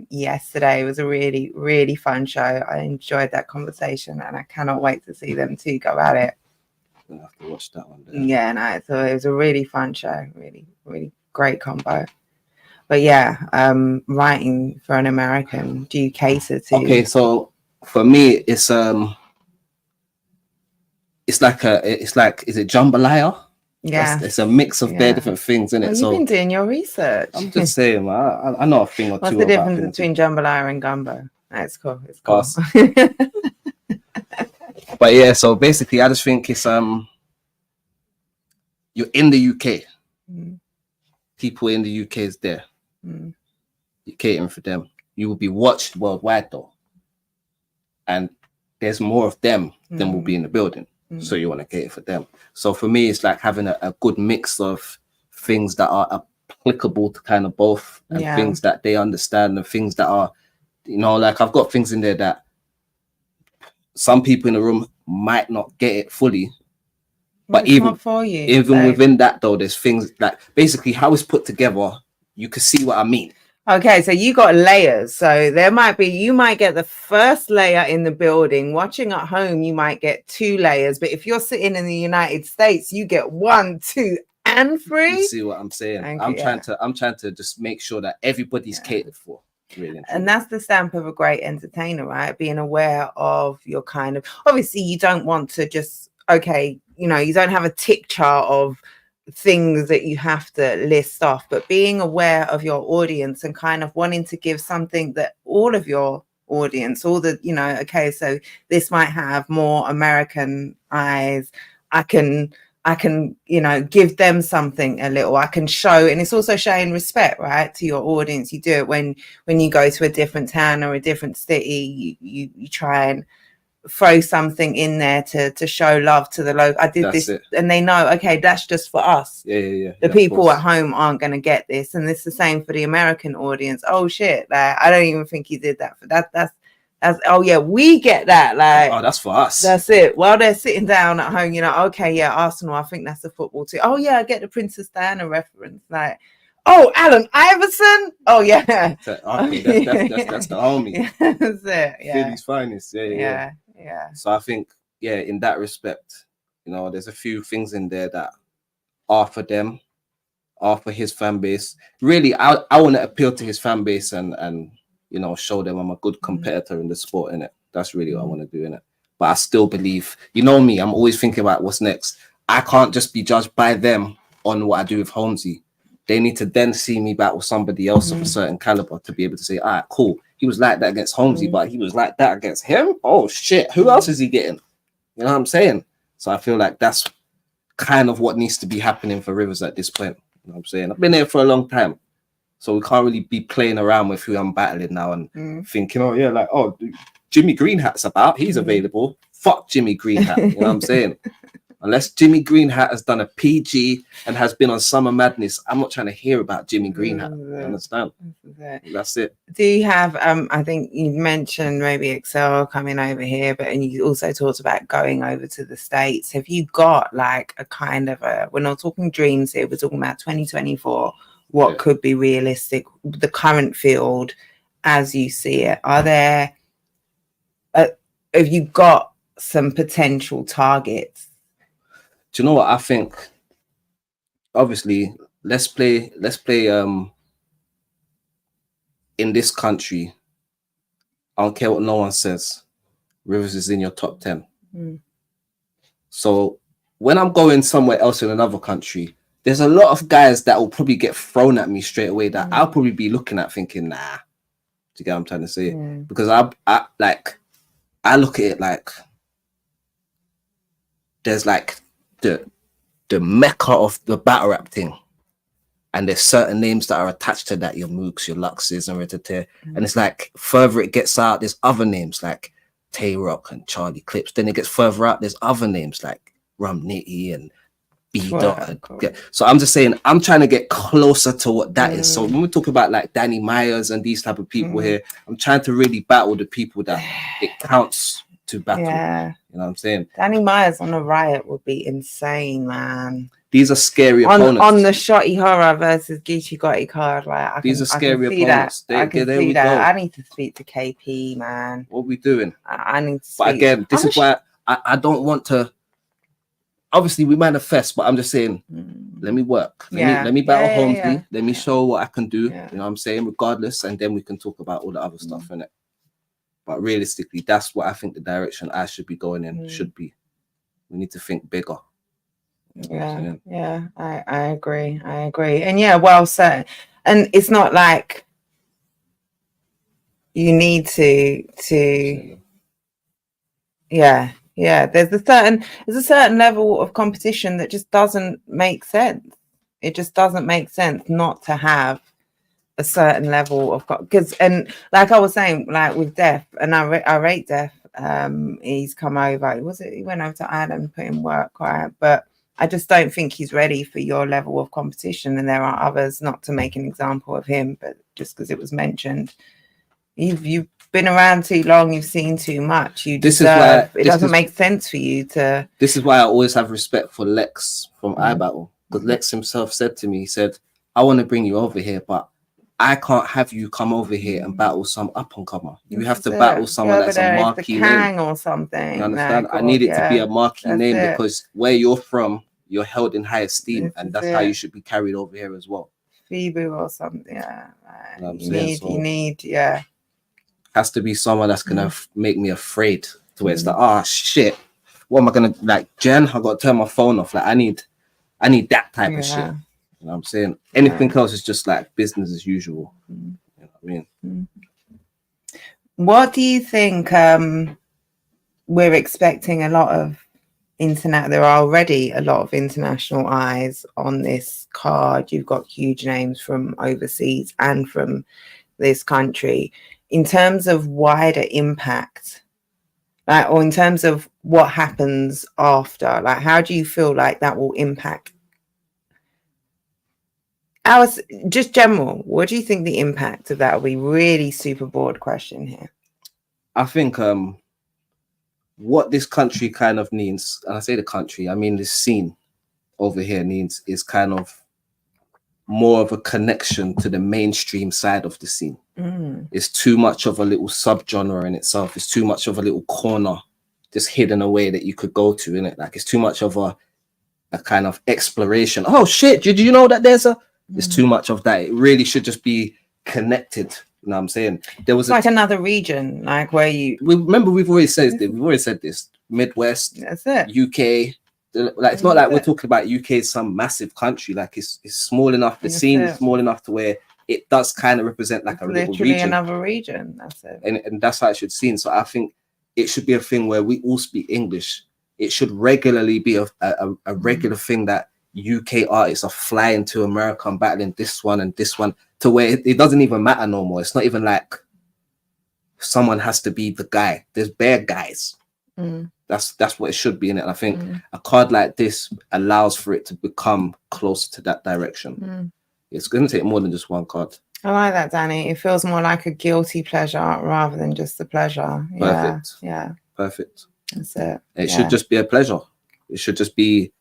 yesterday. It was a really, really fun show. I enjoyed that conversation and I cannot wait to see them two go at it. I'll have to watch that one. So it was a really fun show. Really, really great combo. But yeah, writing for an American, do you cater to? Okay, so for me, it's like is it jambalaya? Yeah, it's a mix of their different things, isn't it? Well, you've been doing your research. I'm just saying, man, I know a thing or two. What's the difference between jambalaya and gumbo? That's cool. It's cool. But yeah, so basically, I just think it's you're in the UK. People in the UK is there. You're catering for them. You will be watched worldwide though, and there's more of them than will be in the building. So you want to cater for them. So for me, it's like having a good mix of things that are applicable to kind of both, and things that they understand, and things that are, you know, like I've got things in there that some people in the room might not get it fully. But even within that though, there's things that basically how it's put together, you can see what I mean. Okay, so you got layers. So you might get the first layer in the building. Watching at home, you might get 2 layers. But if you're sitting in the United States, you get 1, 2, and 3. You see what I'm saying? I'm trying to just make sure that everybody's catered for. Really, and that's the stamp of a great entertainer, right? Being aware of your obviously you don't want to just, you don't have a tick chart of things that you have to list off, but being aware of your audience and kind of wanting to give something that all of your audience, all the, you know, okay, so this might have more American eyes. I can, you know, give them something a little. I can show, and it's also showing respect, right, to your audience. You do it when you go to a different town or a different city. You try and throw something in there to show love to the local. I did That's this, it. and they know, okay, that's just for us. Yeah. The of people course. at home aren't going to get this, and it's the same for the American audience. Oh shit! Like, I don't even think he did that for that. That's oh yeah, we get that. Like, Oh, that's for us. that's it. While they're sitting down at home, you know, okay, yeah, Arsenal. I think that's a football team. Oh yeah, I get the Princess Diana reference. Like, oh, Allen Iverson. Oh yeah. Okay, that's the homie. Yeah, that's it. Yeah. Philly's finest. Yeah. So I think, in that respect, you know, there's a few things in there that are for them, are for his fan base. Really, I want to appeal to his fan base and you know, show them I'm a good competitor in the sport, innit? That's really what I want to do, innit? But I still believe, you know me, I'm always thinking about what's next. I can't just be judged by them on what I do with Holmzie. They need to then see me back with somebody else of a certain caliber to be able to say, all right, cool. He was like that against Holmzie, but he was like that against him. Oh shit, who else is he getting? You know what I'm saying? So I feel like that's kind of what needs to be happening for Rivers at this point. You know what I'm saying? I've been here for a long time. So we can't really be playing around with who I'm battling now and thinking, oh yeah, like, oh, Jimmy Green Hat's about, he's available. Fuck Jimmy Green Hat. You know what I'm saying? Unless Jimmy Green Hat has done a PG and has been on Summer Madness, I'm not trying to hear about Jimmy Green Hat. You understand? That's it. Do you have, I think you mentioned maybe Excel coming over here, but and you also talked about going over to the States. Have you got like a kind of a, we're not talking dreams here, we're talking about 2024, what could be realistic, the current field as you see it? Are there, have you got some potential targets? Do you know what I think? Obviously, let's play in this country. I don't care what no one says. Rivers is in your top 10. So when I'm going somewhere else in another country, there's a lot of guys that will probably get thrown at me straight away that I'll probably be looking at thinking, nah. Do you get what I'm trying to say? Because I look at it like there's like the mecca of the battle rap thing, and there's certain names that are attached to that, your Mooks, your Luxes, and Rittate. And it's like further it gets out, there's other names like Tay Rock and Charlie Clips. Then it gets further out, there's other names like Rum Nitty and B Dot. So I'm just saying, I'm trying to get closer to what that is. So when we talk about like Danny Myers and these type of people here, I'm trying to really battle the people that it counts to battle. You know what I'm saying? Danny Myers on a Riot would be insane, man. These are scary opponents. On the Shotty Horror versus Geechee Gotti card, like these are scary opponents. I can see that. I need to speak to KP, man. What are we doing? I need to speak. But again, this is why I don't want to. Obviously, we manifest, but I'm just saying, let me work. Let me battle Holmzie. Let me show what I can do. You know what I'm saying? Regardless, and then we can talk about all the other stuff, innit? But realistically, that's what I think the direction I should be going in should be. We need to think bigger. I agree. And well said. And it's not like you need to there's a certain level of competition that just doesn't make sense. It just doesn't make sense not to have a certain level of, because, and like I was saying, like with Def, and I rate Def, he's come over, he went over to Ireland, put in work, right? But I just don't think he's ready for your level of competition. And there are others, not to make an example of him, but just because it was mentioned, you've been around too long, you've seen too much, it doesn't make sense for you to. This is why I always have respect for Lex from iBattle, because Lex himself said to me, he said, I want to bring you over here, but I can't have you come over here and battle some up and comer. You have to battle someone that's a marquee name or something. You understand? I need it to be a marquee name because where you're from, you're held in high esteem, and that's how you should be carried over here as well. Fibu or something, you need has to be someone that's gonna make me afraid to where it's like, oh shit, what am I gonna, like, Jen, I gotta turn my phone off. Like, I need I need that type of shit. Yeah. You know what I'm saying? Anything else is just like business as usual. You know what I mean? What do you think? We're expecting a lot of internet. There are already a lot of international eyes on this card. You've got huge names from overseas and from this country. In terms of wider impact, like, or in terms of what happens after, like, how do you feel like that will impact our, just general, what do you think the impact of that will be? Really super broad question here. I think what this country kind of needs, and I say the country, I mean this scene over here needs, is kind of more of a connection to the mainstream side of the scene. It's too much of a little subgenre in itself. It's too much of a little corner just hidden away that you could go to, in it. Like, it's too much of a kind of exploration. Oh shit, did you know that there's a there's too much of that. It really should just be connected. You know what I'm saying? There was like another region, like where you remember, we've always said this. Midwest, that's it. UK. Like, it's not like we're talking about UK is some massive country. Like, it's small enough. The scene is small enough to where it does kind of represent like a little region. Another region. That's it. And that's how it should seem. So I think it should be a thing where we all speak English. It should regularly be a regular thing that UK artists are flying to America and battling this one and this one, to where it doesn't even matter no more. It's not even like someone has to be the guy. There's bare guys. That's what it should be in it. And I think a card like this allows for it to become closer to that direction. It's going to take more than just one card. I like that, Danny. It feels more like a guilty pleasure rather than just a pleasure. Perfect. Yeah. Perfect. That's it. It should just be a pleasure. It should just be,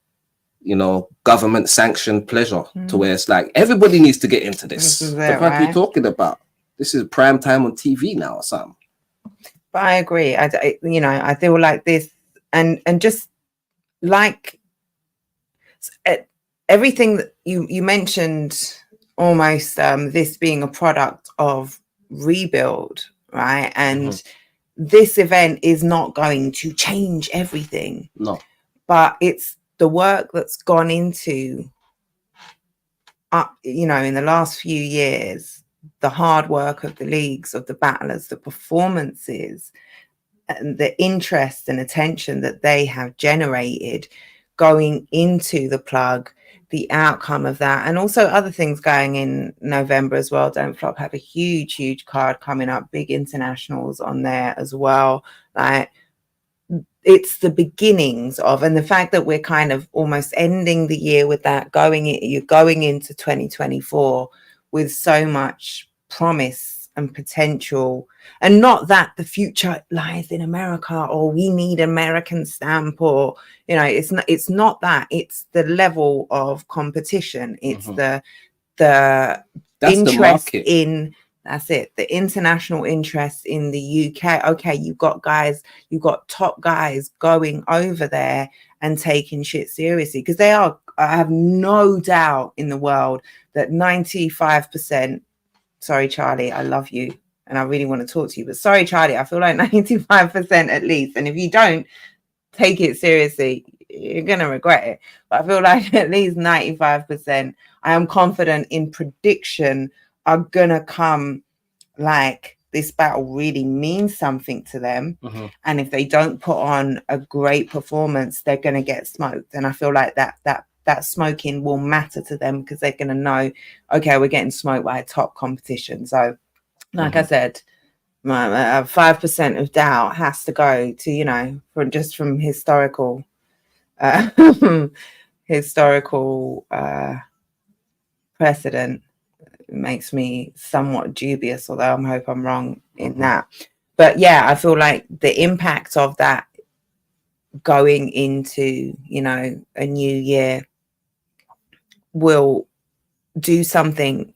you know, government sanctioned pleasure, to where it's like everybody needs to get into this. This is the it, fact right? we're talking about. This is prime time on TV now or something. But I agree. I feel like this, and just like everything that you mentioned, almost this being a product of rebuild, right? And this event is not going to change everything. No. But it's the work that's gone into, in the last few years, the hard work of the leagues, of the battlers, the performances, and the interest and attention that they have generated going into the plug, the outcome of that, and also other things going in November as well. Don't Flop have a huge card coming up, big internationals on there as well. Like, it's the beginnings of, and the fact that we're kind of almost ending the year with that, you're going into 2024 with so much promise and potential, and not that the future lies in America or we need American stamp, or it's not that. It's the level of competition. It's the That's interest the market. in, that's it, the international interest in the UK. Okay, you've got top guys going over there and taking shit seriously, because they are. I have no doubt in the world that 95%. Sorry, Charlie, I love you and I really want to talk to you, but sorry, Charlie, I feel like 95% at least. And if you don't take it seriously, you're going to regret it. But I feel like at least 95%, I am confident in prediction, are going to come like this battle really means something to them. And if they don't put on a great performance, they're going to get smoked. And I feel like that smoking will matter to them, because they're going to know, okay, we're getting smoked by a top competition. So like I said, my 5% of doubt has to go to, from historical precedent. It makes me somewhat dubious, although I hope I'm wrong in that. But yeah, I feel like the impact of that going into, a new year will do something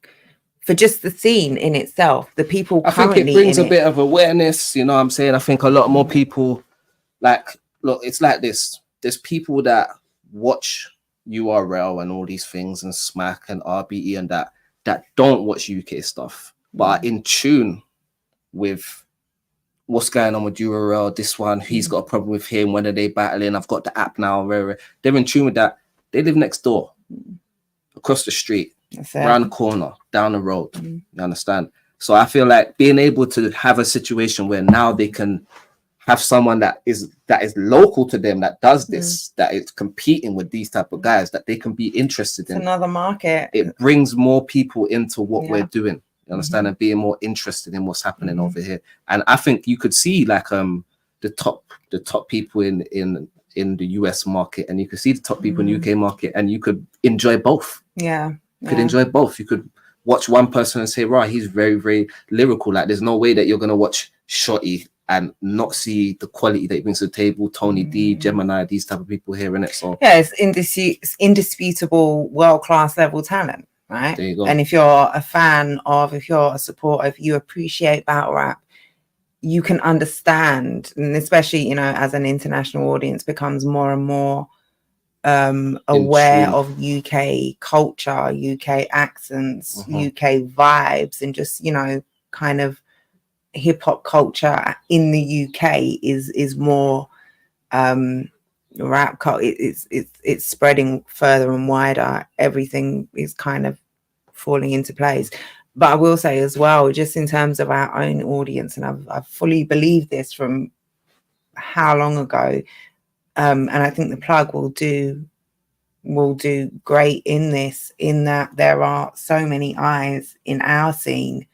for just the scene in itself. The people, I think it brings a bit of awareness. You know what I'm saying? I think a lot more people, like, look, it's like this. There's people that watch URL and all these things and Smack and RBE and that don't watch UK stuff, but are in tune with what's going on with URL. This one, he's got a problem with him. When are they battling? I've got the app now. They're in tune with that. They live next door, across the street, That's it. around the corner, down the road. You understand? So I feel like being able to have a situation where now they can have someone that is local to them, that does this, that is competing with these type of guys, that they can be interested It's in. another market. It brings more people into what Yeah. we're doing. You understand? And being more interested in what's happening over here. And I think you could see like the top people in the US market, and you could see the top people in the UK market, and you could enjoy both. Yeah. You could enjoy both. You could watch one person and say, right, he's very, very lyrical. Like there's no way that you're gonna watch Shotty and not see the quality that he brings to the table. Tony D, Gemini, these type of people here in it. So yeah, it's indisputable world-class level talent, right? There you go. And if you're a fan of, if you're a supporter, if you appreciate battle rap, you can understand, and especially, you know, as an international audience becomes more and more aware tune. of UK culture, UK accents, UK vibes, and just, you know, kind of hip hop culture in the UK is more rap culture. It's spreading further and wider. Everything is kind of falling into place. But I will say as well, just in terms of our own audience, and I've fully believed this from how long ago, and I think the plug will do great in this, in that there are so many eyes in our scene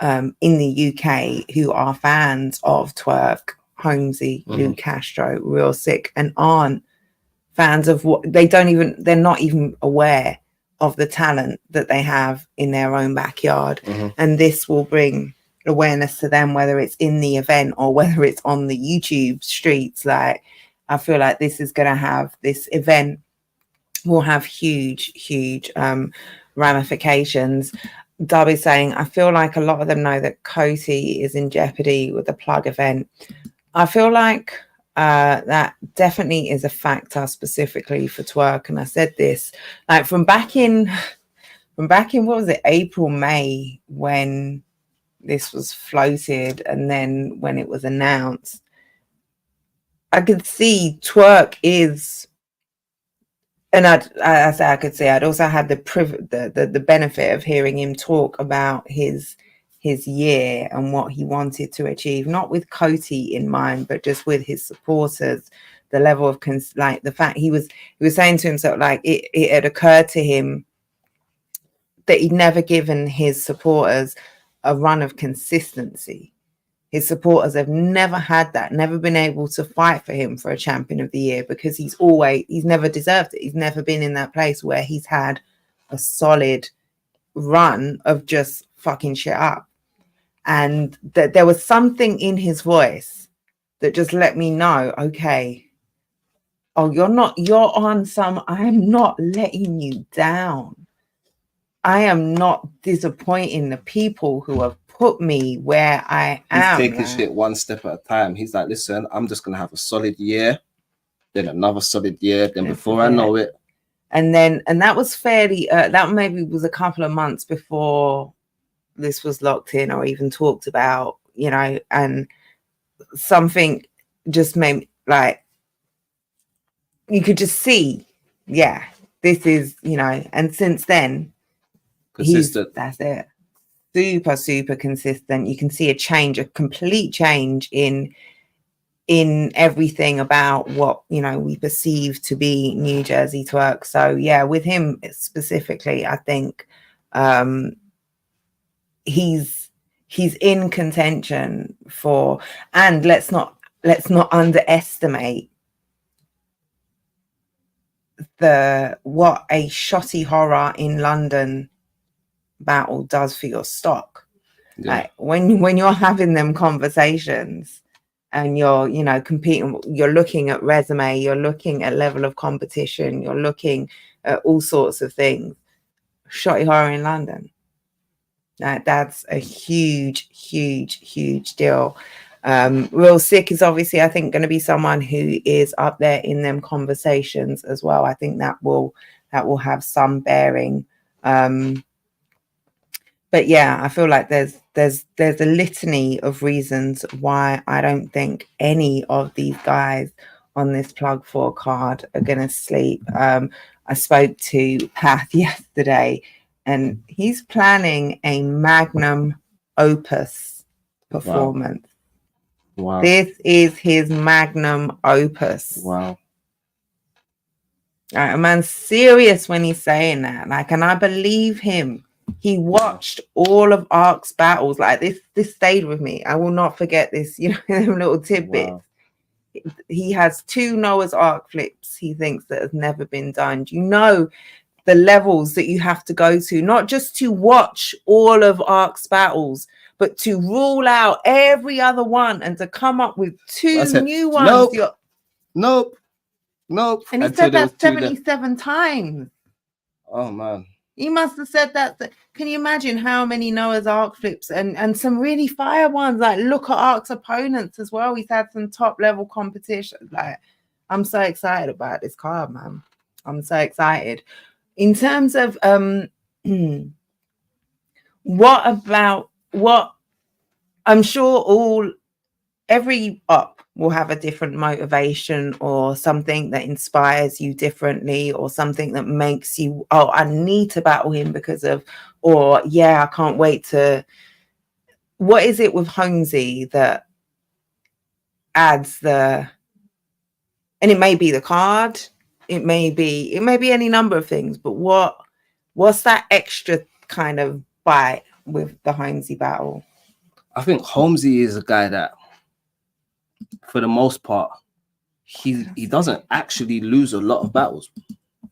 in the UK who are fans of Twerk, Holmzie, Luke Castro, Real Sick, and aren't fans of what they're not even aware of the talent that they have in their own backyard. And this will bring awareness to them, whether it's in the event or whether it's on the YouTube streets. Like, I feel like this event will have huge ramifications. Dub is saying, I feel like a lot of them know that Coty is in jeopardy with the plug event. I feel like that definitely is a factor specifically for Twerk. And I said this like from back in what was it, April, May, when this was floated, and then when it was announced, I could see Twerk is, and I could say I'd also had the benefit of hearing him talk about his year and what he wanted to achieve, not with Coty in mind, but just with his supporters. The level of like the fact he was saying to himself, like it had occurred to him that he'd never given his supporters a run of consistency. His supporters have never had that, never been able to fight for him for a champion of the year, because he's never deserved it. He's never been in that place where he's had a solid run of just fucking shit up. And that there was something in his voice that just let me know, okay, oh, you're on some, I'm not letting you down. I am not disappointing the people who have put me where I am. He's taking shit one step at a time. He's like, listen, I'm just gonna have a solid year, then another solid year, then before I know it. And that was fairly that maybe was a couple of months before this was locked in or even talked about, you know, and something just made, like, you could just see, yeah, this is, you know, and since then Consistent. That's it. Super consistent. You can see a complete change in everything about what, you know, we perceive to be New Jersey Twerk. So yeah, with him specifically, I think he's in contention for, and let's not underestimate what a Shotty Horror in London battle does for your stock. Like when you're having them conversations and you're, you know, competing, you're looking at resume, you're looking at level of competition, you're looking at all sorts of things. Shotty Horror in London, that's a huge deal. Real Sick is obviously, I think, going to be someone who is up there in them conversations as well. I think that will have some bearing. But yeah, I feel like there's a litany of reasons why I don't think any of these guys on this plug 4 card are going to sleep. I spoke to Path yesterday, and he's planning a magnum opus performance. Wow. This is his magnum opus. Wow. A man's serious when he's saying that. Like, and I believe him. He watched all of Ark's battles. Like, this stayed with me. I will not forget this, you know, them little tidbits. Wow. He has 2 Noah's Ark flips he thinks that has never been done. Do you know the levels that you have to go to, not just to watch all of Ark's battles, but to rule out every other one and to come up with 2 new ones? Nope. And he said that 77 times. Oh man. He must have said that. Can you imagine how many Noah's Ark flips and some really fire ones? Like, look at Ark's opponents as well. He's had some top level competition. Like, I'm so excited about this card, man. I'm so excited. In terms of what I'm sure every op will have a different motivation or something that inspires you differently or something that makes you, oh, I need to battle him because of, or yeah, I can't wait to. What is it with Holmzie that adds and it may be the card, it may be any number of things, but what's that extra kind of bite with the Holmzie battle? I think Holmzie is a guy that, for the most part, he doesn't actually lose a lot of battles.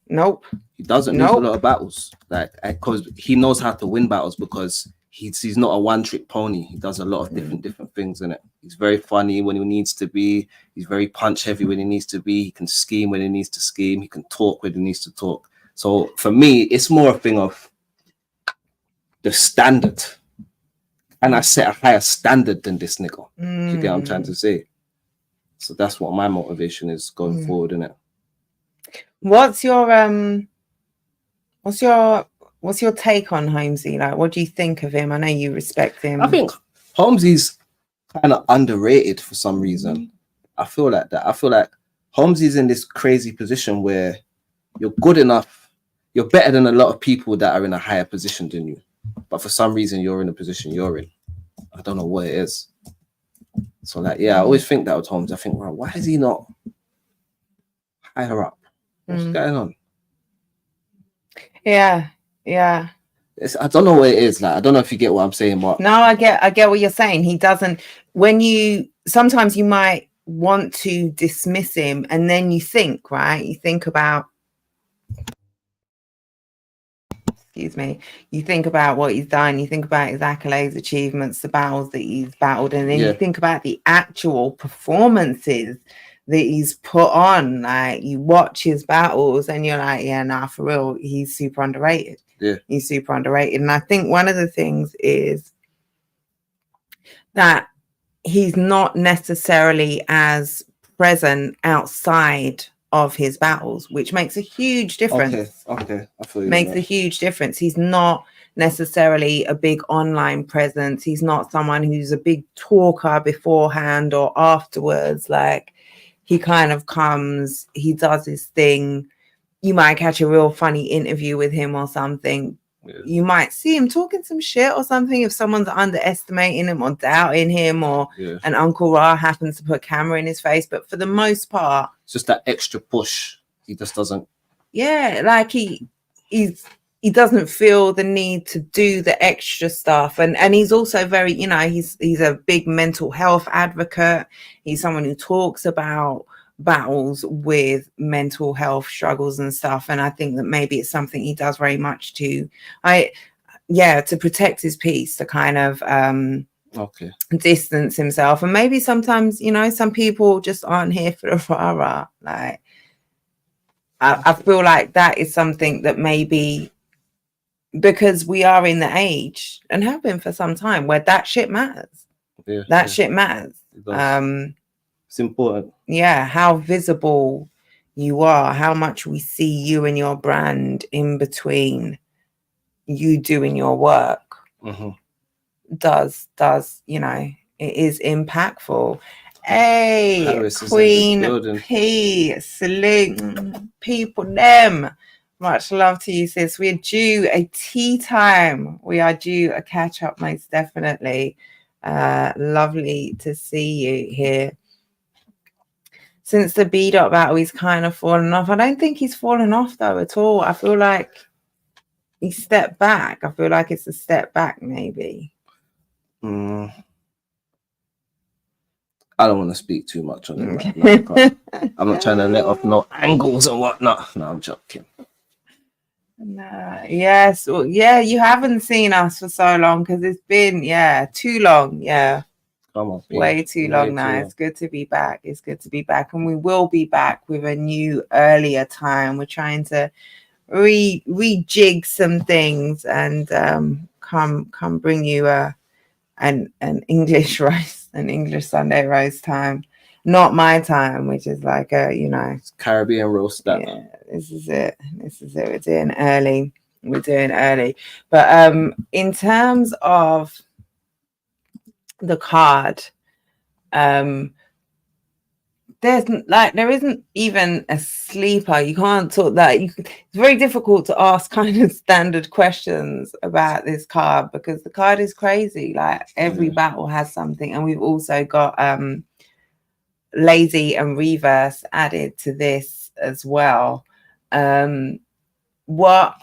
Nope. He doesn't lose a lot of battles, like, because he knows how to win battles, because he's not a one-trick pony. He does a lot of different things in it. He's very funny when he needs to be. He's very punch heavy when he needs to be. He can scheme when he needs to scheme. He can talk when he needs to talk. So for me, it's more a thing of the standard. And I set a higher standard than this nigga. You get what I'm trying to say? So that's what my motivation is going forward, innit? What's your take on Holmzie? Like, what do you think of him? I know you respect him. I think Holmzie's kind of underrated for some reason. I feel like that. I feel like Holmzie's in this crazy position where you're good enough, you're better than a lot of people that are in a higher position than you. But for some reason, you're in the position you're in. I don't know what it is. So, like, yeah, I always think that with Holmzie. I think, well, why is he not higher up? What's going on? Yeah. I don't know what it is. Like, I don't know if you get what I'm saying, but no, I get what you're saying. He doesn't. Sometimes you might want to dismiss him, and then you think, right? You think about. Excuse me. You think about what he's done. You think about his accolades, achievements, the battles that he's battled, and then you think about the actual performances that he's put on. Like, you watch his battles, and you're like, yeah, nah, for real, he's super underrated. Yeah, he's super underrated. And I think one of the things is that he's not necessarily as present outside of his battles, which makes a huge difference. Okay. I feel you. Makes a huge difference. He's not necessarily a big online presence. He's not someone who's a big talker beforehand or afterwards. Like, he kind of comes, he does his thing. You might catch a real funny interview with him or something. Yeah. You might see him talking some shit or something if someone's underestimating him or doubting him, or an Uncle Ra happens to put a camera in his face. But for the most part, it's just that extra push. He just doesn't. Yeah, like he doesn't feel the need to do the extra stuff, and he's also very, you know, he's a big mental health advocate. He's someone who talks about battles with mental health struggles and stuff, and I think that maybe it's something he does very much to protect his peace, to kind of distance himself. And maybe sometimes, you know, some people just aren't here for the rah-rah. Like, I feel like that is something that maybe, because we are in the age, and have been for some time, where that shit matters. Shit matters. It's important. Yeah, how visible you are, how much we see you and your brand in between you doing your work does, you know, it is impactful. Hey, Paris is in the Queen building. P, salute people them. Much love to you, sis. We're due a tea time. We are due a catch up, most definitely. Lovely to see you here. Since the B-Dot battle, he's kind of fallen off. I don't think he's fallen off though at all. I feel like he stepped back. I feel like it's a step back, maybe. I don't want to speak too much on it right now. I'm not trying to let off no angles and whatnot. No, I'm joking. No, yes, well, yeah, you haven't seen us for so long because it's been too long. Come on, Way too long now. It's good to be back. It's good to be back, and we will be back with a new earlier time. We're trying to rejig some things and come bring you an English roast, an English Sunday roast time. Not my time, which is like It's Caribbean roast. Yeah, this is it. We're doing early. But in terms of the card, there isn't even a sleeper. You can't talk that. It's very difficult to ask kind of standard questions about this card because the card is crazy. Like every battle has something, and we've also got Lazy and Reverse added to this as well. What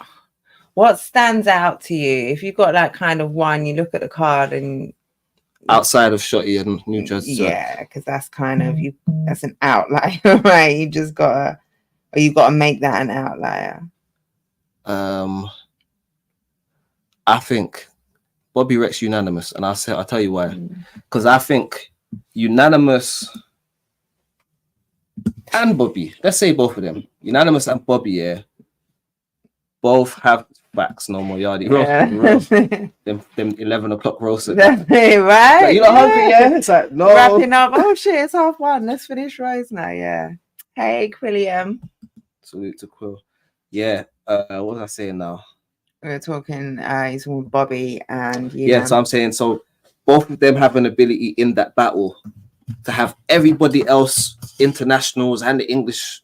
stands out to you if you've got that kind of one? You look at the card and outside of Shotty and New Jersey. Yeah, because that's kind of that's an outlier, right? You just gotta make that an outlier. I think Bobby Rex unanimous, and I'll tell you why. Because I think unanimous and Bobby, let's say both of them, unanimous and Bobby, both have facts. No more yardy. Them 11 o'clock roasted. Right? Like, you're not hungry, yeah? It's like, no. Wrapping up. Oh shit, it's 1:30. Let's finish roast now. Yeah. Hey, Quilliam. Salute to Quill. Yeah. What was I saying now? We're talking. He's with Bobby and So I'm saying both of them have an ability in that battle to have everybody else, internationals and the English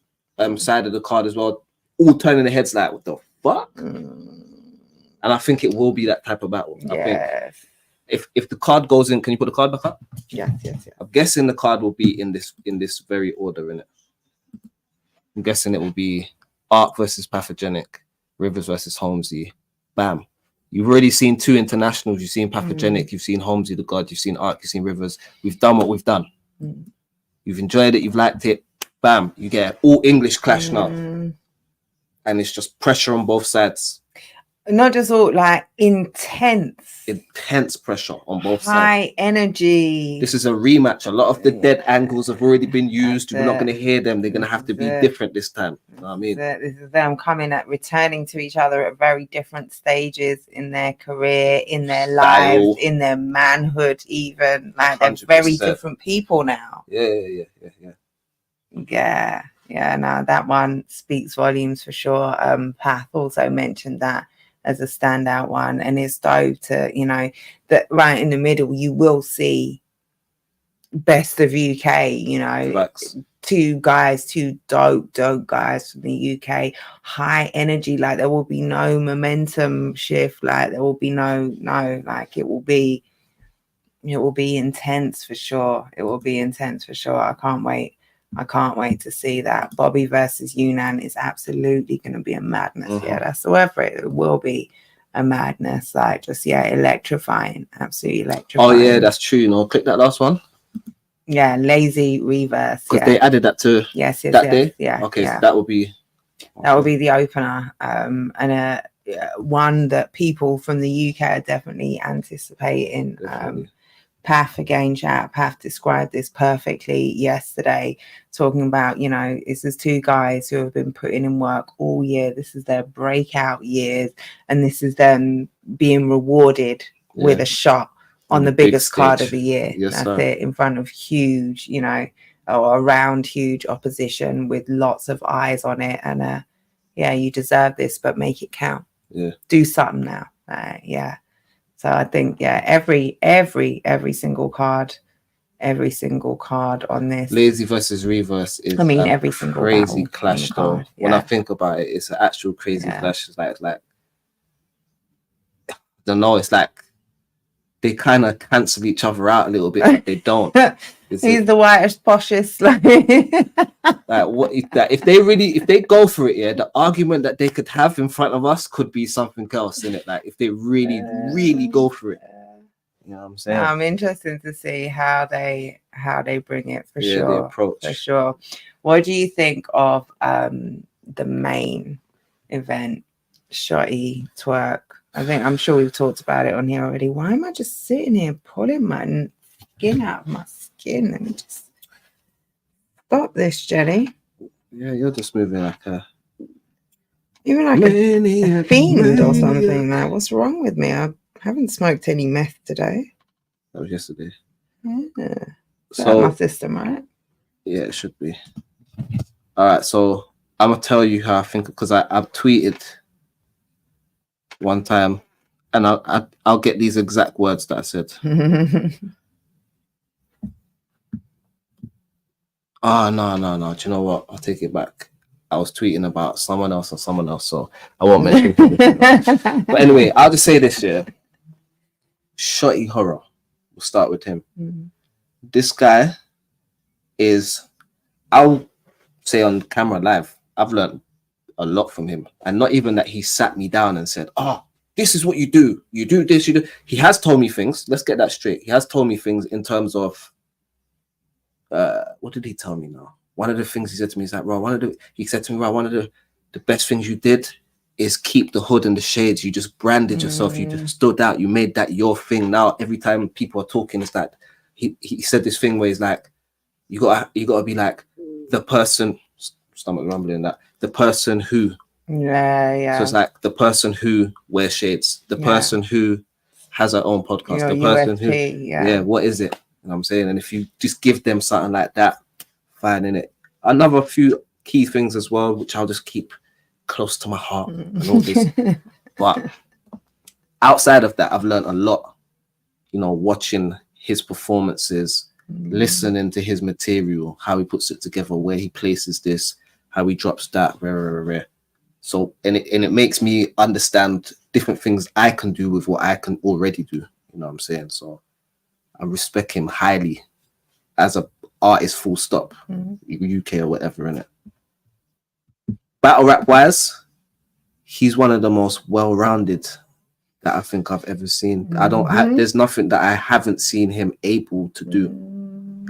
side of the card as well, all turning their heads like, what the fuck? And I think it will be that type of battle. Yes. I think if the card goes in, can you put the card back up? Yes. I'm guessing the card will be in this very order in it. I'm guessing it will be Arc versus Pathogenic, Rivers versus Holmzie. Bam. You've already seen two internationals. You've seen Pathogenic, you've seen Holmzie the God, you've seen Arc, you've seen Rivers. We've done what we've done. You've enjoyed it, you've liked it. Bam. You get all English clash now. And it's just pressure on both sides. Not just all intense pressure on both sides. High energy. This is a rematch. A lot of the dead angles have already been used. We're not going to hear them. They're going to have to be different this time. You know what I mean? This is them returning to each other at very different stages in their career, in their lives, in their manhood, even. Like they're 100%. very different people now. Yeah. No, that one speaks volumes for sure. Path also mentioned that as a standout one, and it's dope to that right in the middle you will see best of UK. Facts. Two dope guys from the UK, high energy. Like there will be no momentum shift. Like there will be no. Like it will be intense for sure. I can't wait to see that. Bobby versus Yunnan is absolutely going to be a madness. Yeah, that's the word for it. It will be a madness. Like just electrifying, absolutely electrifying. Oh yeah, that's true. Click that last one. Yeah, Lazy Reverse. Because they added that to that day. Yeah. Okay, so that will be the opener. And one that people from the UK are definitely anticipating. Definitely. Path again, chat. Path described this perfectly yesterday, talking about, this is two guys who have been putting in work all year. This is their breakout years, and this is them being rewarded with a shot on the biggest card of the year. Yes, that's sir. it, in front of huge, or around huge opposition with lots of eyes on it. And you deserve this, but make it count. Yeah. Do something now. So I think, every single card every single card on this. Lazy versus Reverse is every single crazy battle clash on the though. card, When I yeah. think about it, it's an actual crazy Yeah. clash. It's like I don't know, it's like they kind of cancel each other out a little bit, but they don't. He's the whitest, poshest. Like what if they go for it, yeah, the argument that they could have in front of us could be something else, in it. Like if they really go for it. You know what I'm saying? I'm interested to see how they bring it for sure. The approach. For sure. What do you think of the main event, Shotty Twerk? I'm sure we've talked about it on here already. Why am I just sitting here pulling my skin out of my skin? Let me just stop this, Jenny. Yeah, you're just moving like a fiend or something. Like, what's wrong with me? I haven't smoked any meth today. That was yesterday. Yeah. So my system, right? Yeah, it should be. All right, so I'm gonna tell you how I think, because I've tweeted one time, and I'll get these exact words that I said. Oh no! Do you know what? I'll take it back. I was tweeting about someone else, so I won't mention it. But anyway, I'll just say this year. Shotty Horror. We'll start with him. This guy is, I'll say on camera live, I've learned a lot from him. And not even that he sat me down and said, oh, this is what you do. You do this, you do. He has told me things. Let's get that straight. He has told me things in terms of, what did he tell me now? One of the things he said to me is like, bro, one of the best things you did is keep the hood and the shades. You just branded yourself. You just stood out. You made that your thing. Now, every time people are talking, it's like, he said this thing where he's like, you gotta be like the person, stomach rumbling, that the person who, so it's like the person who wears shades, the person who has her own podcast, the person who, what is it? You know what I'm saying? And if you just give them something like that, fine, in it. Another few key things as well, which I'll just keep close to my heart and all this. But outside of that, I've learned a lot, you know, watching his performances, listening to his material, how he puts it together, where he places this, how he drops that, rare. So, and it makes me understand different things I can do with what I can already do. You know what I'm saying? So I respect him highly as a artist, full stop, UK or whatever, innit? Battle rap wise, he's one of the most well-rounded that I think I've ever seen. There's nothing that I haven't seen him able to do.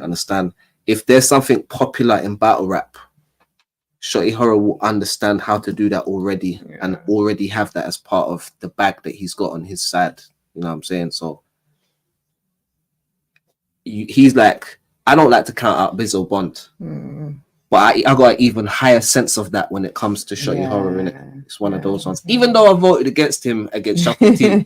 Understand? If there's something popular in battle rap, Shotty Horror will understand how to do that already, and already have that as part of the bag that he's got on his side. You know what I'm saying? So he's like, I don't like to count out Biz or Bond, but I got an even higher sense of that when it comes to Shotty Horror, in it. It's one of those ones. Even though I voted against him against Shuffle T,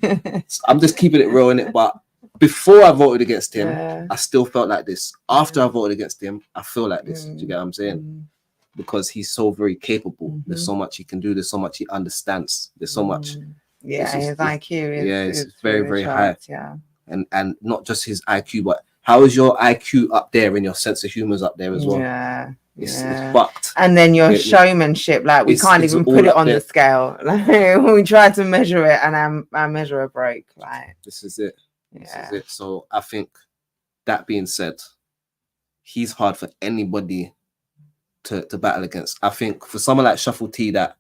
I'm just keeping it real, in it. But before I voted against him, I still felt like this. After I voted against him, I feel like this. Do you get what I'm saying? Because he's so very capable. There's so much he can do. There's so much he understands. There's so much. Yeah, his IQ is it's very, very high. Yeah, and not just his IQ, but how is your IQ up there and your sense of humor's up there as well? Yeah. It's fucked. And then your showmanship, like we can't even put it on the scale. Like, we tried to measure it, and our measurer broke. Like, this is it. This is it. So I think, that being said, he's hard for anybody to battle against. I think for someone like Shuffle T that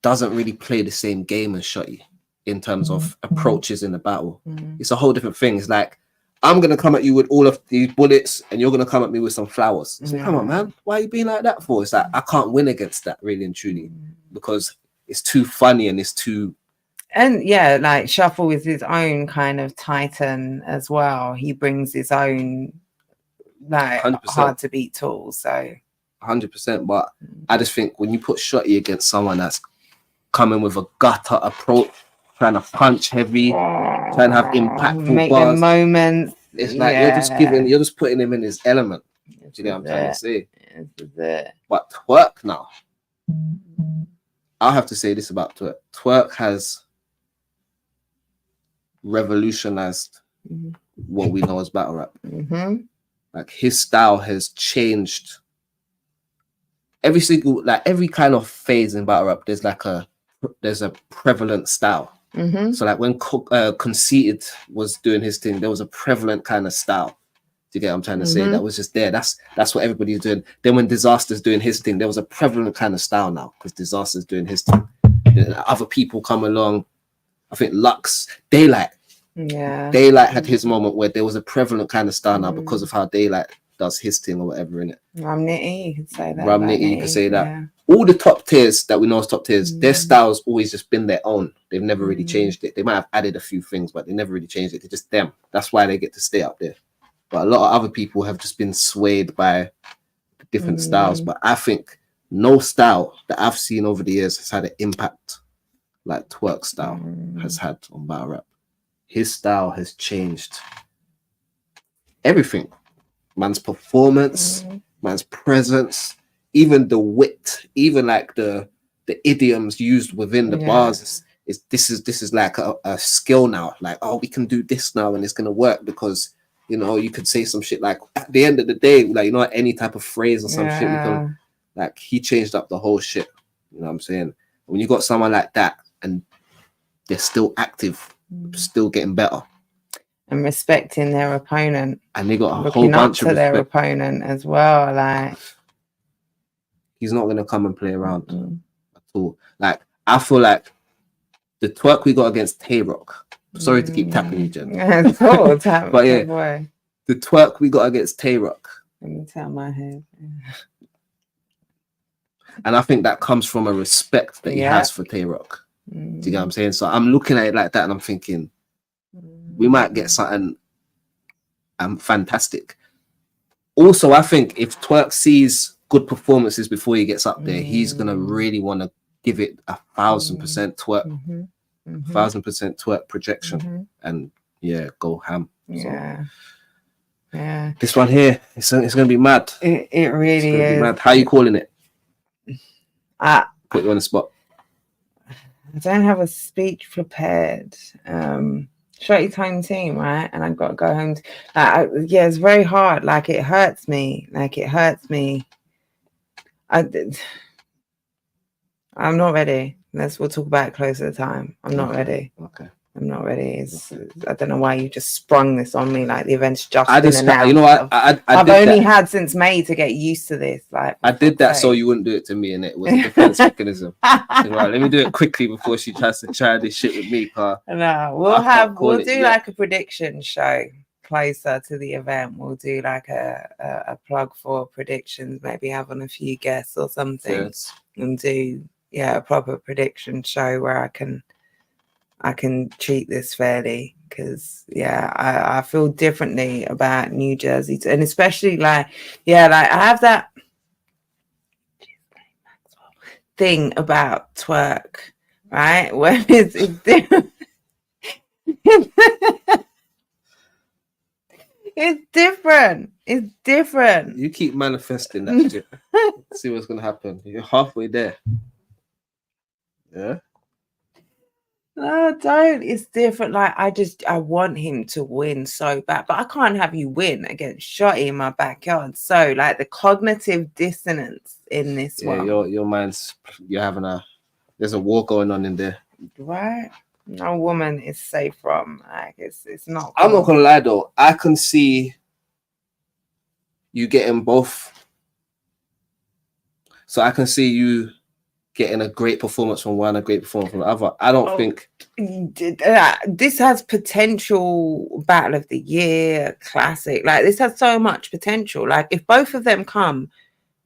doesn't really play the same game as Shotty in terms of approaches in the battle, it's a whole different thing. It's like, I'm going to come at you with all of these bullets and you're going to come at me with some flowers. It's like, come on, man. Why are you being like that for? It's like, I can't win against that, really and truly, because it's too funny and it's too... And yeah, like Shuffle is his own kind of titan as well. He brings his own, like, 100%. hard to beat tools. So 100%. But I just think when you put Shotty against someone that's coming with a gutter approach, trying to punch heavy, trying to have impactful make bars, them moments. It's like you're just putting him in his element. Do you know what I'm trying to say? But Twerk now, I'll have to say this about Twerk. Twerk has revolutionized what we know as battle rap. Like his style has changed. Every single, like every kind of phase in battle rap, there's a prevalent style. Mm-hmm. So like when Conceited was doing his thing, there was a prevalent kind of style. Do you get what I'm trying to say? That was just there. That's what everybody's doing. Then when Disaster's doing his thing, there was a prevalent kind of style now because Disaster's doing his thing. And other people come along. I think Lux, Daylight. Yeah. Daylight had his moment where there was a prevalent kind of style now because of how Daylight does his thing or whatever in it. Ramnitty, you could say that. Ramnitty, you could say that. Yeah. All the top tiers that we know as top tiers, their style's always just been their own. They've never really changed it. They might have added a few things, but they never really changed it. They're just them. That's why they get to stay up there. But a lot of other people have just been swayed by different styles. But I think no style that I've seen over the years has had an impact like Twerk style has had on battle rap. His style has changed everything. Man's performance, man's presence, even the wit, even like the idioms used within the bars. This is like a skill now. Like, oh, we can do this now and it's gonna work because you could say some shit like at the end of the day, like any type of phrase or some shit. We can, like, he changed up the whole shit. You know what I'm saying? When you got someone like that and they're still active, still getting better. And respecting their opponent. And they got a whole bunch of their opponent as well. Like, he's not gonna come and play around at all. Like, I feel like the Twerk we got against Tay-Rock. Sorry to keep tapping you, Jen. But yeah, boy. The Twerk we got against Tay-Rock. Let me tell my head. And I think that comes from a respect that he has for Tay-Rock. Do you get what I'm saying? So I'm looking at it like that and I'm thinking, we might get something fantastic. Also, I think if Twerk sees good performances before he gets up there, he's going to really want to give it 1,000% Twerk. 1,000% Twerk projection and go ham. Yeah. This one here, it's gonna be mad. It really is. Mad. How are you calling it? Put you on the spot. I don't have a speech prepared. Shorty's home team, right? And I've got to go home. It's very hard. Like, it hurts me. I'm not ready. We'll talk about it closer to the time. I'm not ready. Okay. I'm not ready. I don't know why you just sprung this on me. Like, the event's just been announced. You know what? I've only had since May to get used to this. Like, I did that so you wouldn't do it to me, and it was a defense mechanism. Right, let me do it quickly before she tries to try this shit with me. No, we'll do like a prediction show closer to the event. We'll do like a plug for predictions. Maybe have on a few guests or something, and do a proper prediction show where I can treat this fairly, because I feel differently about New Jersey, and especially like I have that thing about Twerk, right? Where it's different. It's different. You keep manifesting that shit. See what's gonna happen. You're halfway there. Yeah. No, don't. It's different. Like, I want him to win so bad, but I can't have you win against Shotty in my backyard. So, like, the cognitive dissonance in this one. Your mind's, there's a war going on in there. Right? No woman is safe from. Like, it's not. I'm not gonna lie though. I can see you getting both. So I can see you getting a great performance from one, a great performance from the other. I don't think this has potential battle of the year classic. Like, this has so much potential. Like, if both of them come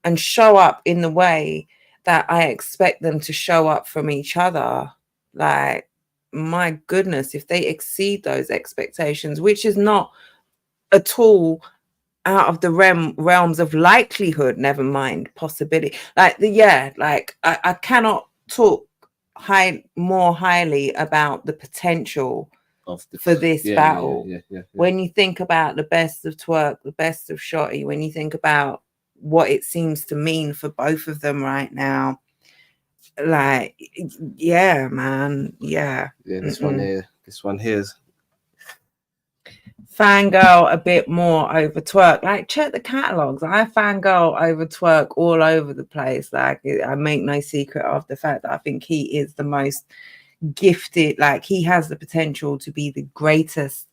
and show up in the way that I expect them to show up from each other, like, my goodness, if they exceed those expectations, which is not at all out of the realms of likelihood, never mind possibility. Like, I cannot talk more highly about the potential for this battle. Yeah. When you think about the best of Twerk, the best of Shotty, when you think about what it seems to mean for both of them right now, like, man. This one here is fangirl a bit more over Twerk. Like, check the catalogs. I fangirl over Twerk all over the place. Like, I make no secret of the fact that I think he is the most gifted. Like, he has the potential to be the greatest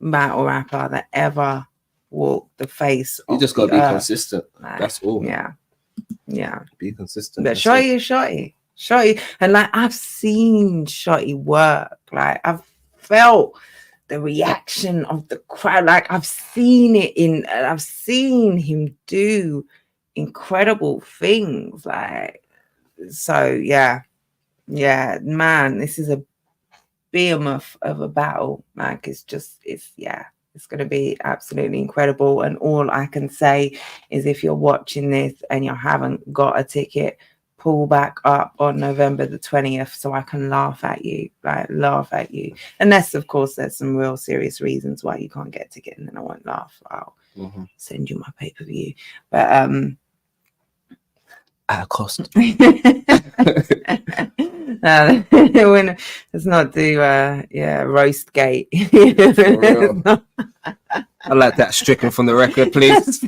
battle rapper that ever walked the face. You just gotta be consistent. Like, that's all. Yeah. Be consistent. But Shotty is Shotty. And like, I've seen Shotty work. Like, I've felt the reaction of the crowd. Like, I've seen him do incredible things. Like, so yeah, man, this is a behemoth of a battle. Like, it's going to be absolutely incredible. And all I can say is, if you're watching this and you haven't got a ticket, pull back up on November the 20th so I can laugh at you. Unless, of course, there's some real serious reasons why you can't get a ticket, and then I won't laugh. I'll send you my pay-per-view. But at a cost. Let's not do roast gate. I like that stricken from the record, please.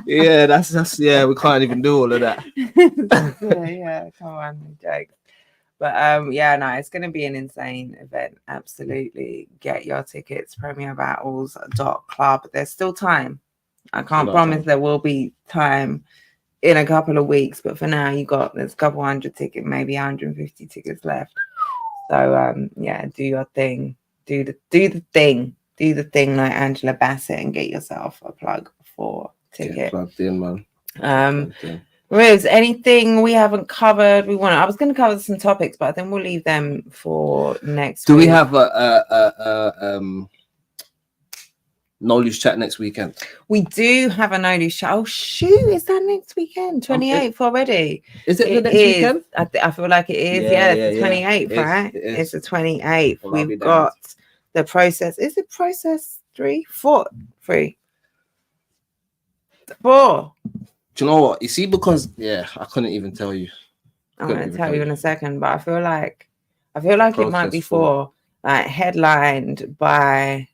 that's we can't even do all of that. Come on, jokes. But no, it's going to be an insane event. Absolutely, get your tickets. premierbattles.club. There's still time. I can't promise there will be time in a couple of weeks, but for now, there's a couple hundred tickets, maybe 150 tickets left. So do your thing. Do the thing like Angela Bassett and get yourself a plug for ticket. Get plugged in, man. Riz, anything we haven't covered? I was going to cover some topics, but then we'll leave them for next week. Do we have a No Loose Chat next weekend? We do have a No Loose Chat. Oh shoot, is that next weekend? 28th already. Is it the next weekend? I feel like it is. It's the 28th, right? It's the 28th. Well, we've got the process. Is it process 3? 4? 3? 4. Do you know what? You see, because I couldn't even tell you. I'm going to tell you in a second, but I feel like it might be 4. Like, headlined by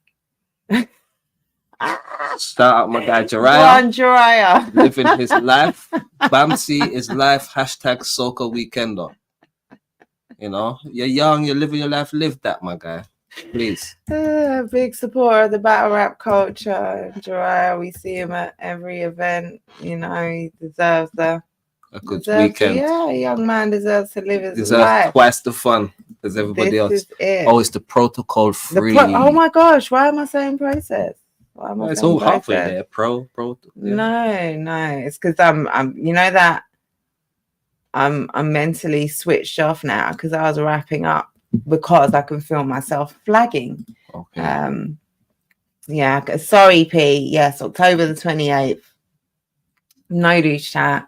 Start out my guy Jiraiya. Jiraiya. Living his life. Bamsi is life. #Soca Weekender. You know, you're young, you're living your life. Live that, my guy. Please. Big supporter of the battle rap culture. Jiraiya, we see him at every event. You know, he deserves a good weekend. A young man deserves to live his life. Twice the fun as everybody else. It's the protocol free. Oh my gosh, why am I saying process? It's all halfway there. Pro. Yeah. No. It's because I'm you know that I'm mentally switched off now because I was wrapping up because I can feel myself flagging. Okay. Sorry, P. Yes, October the 28th. No Loose Chat.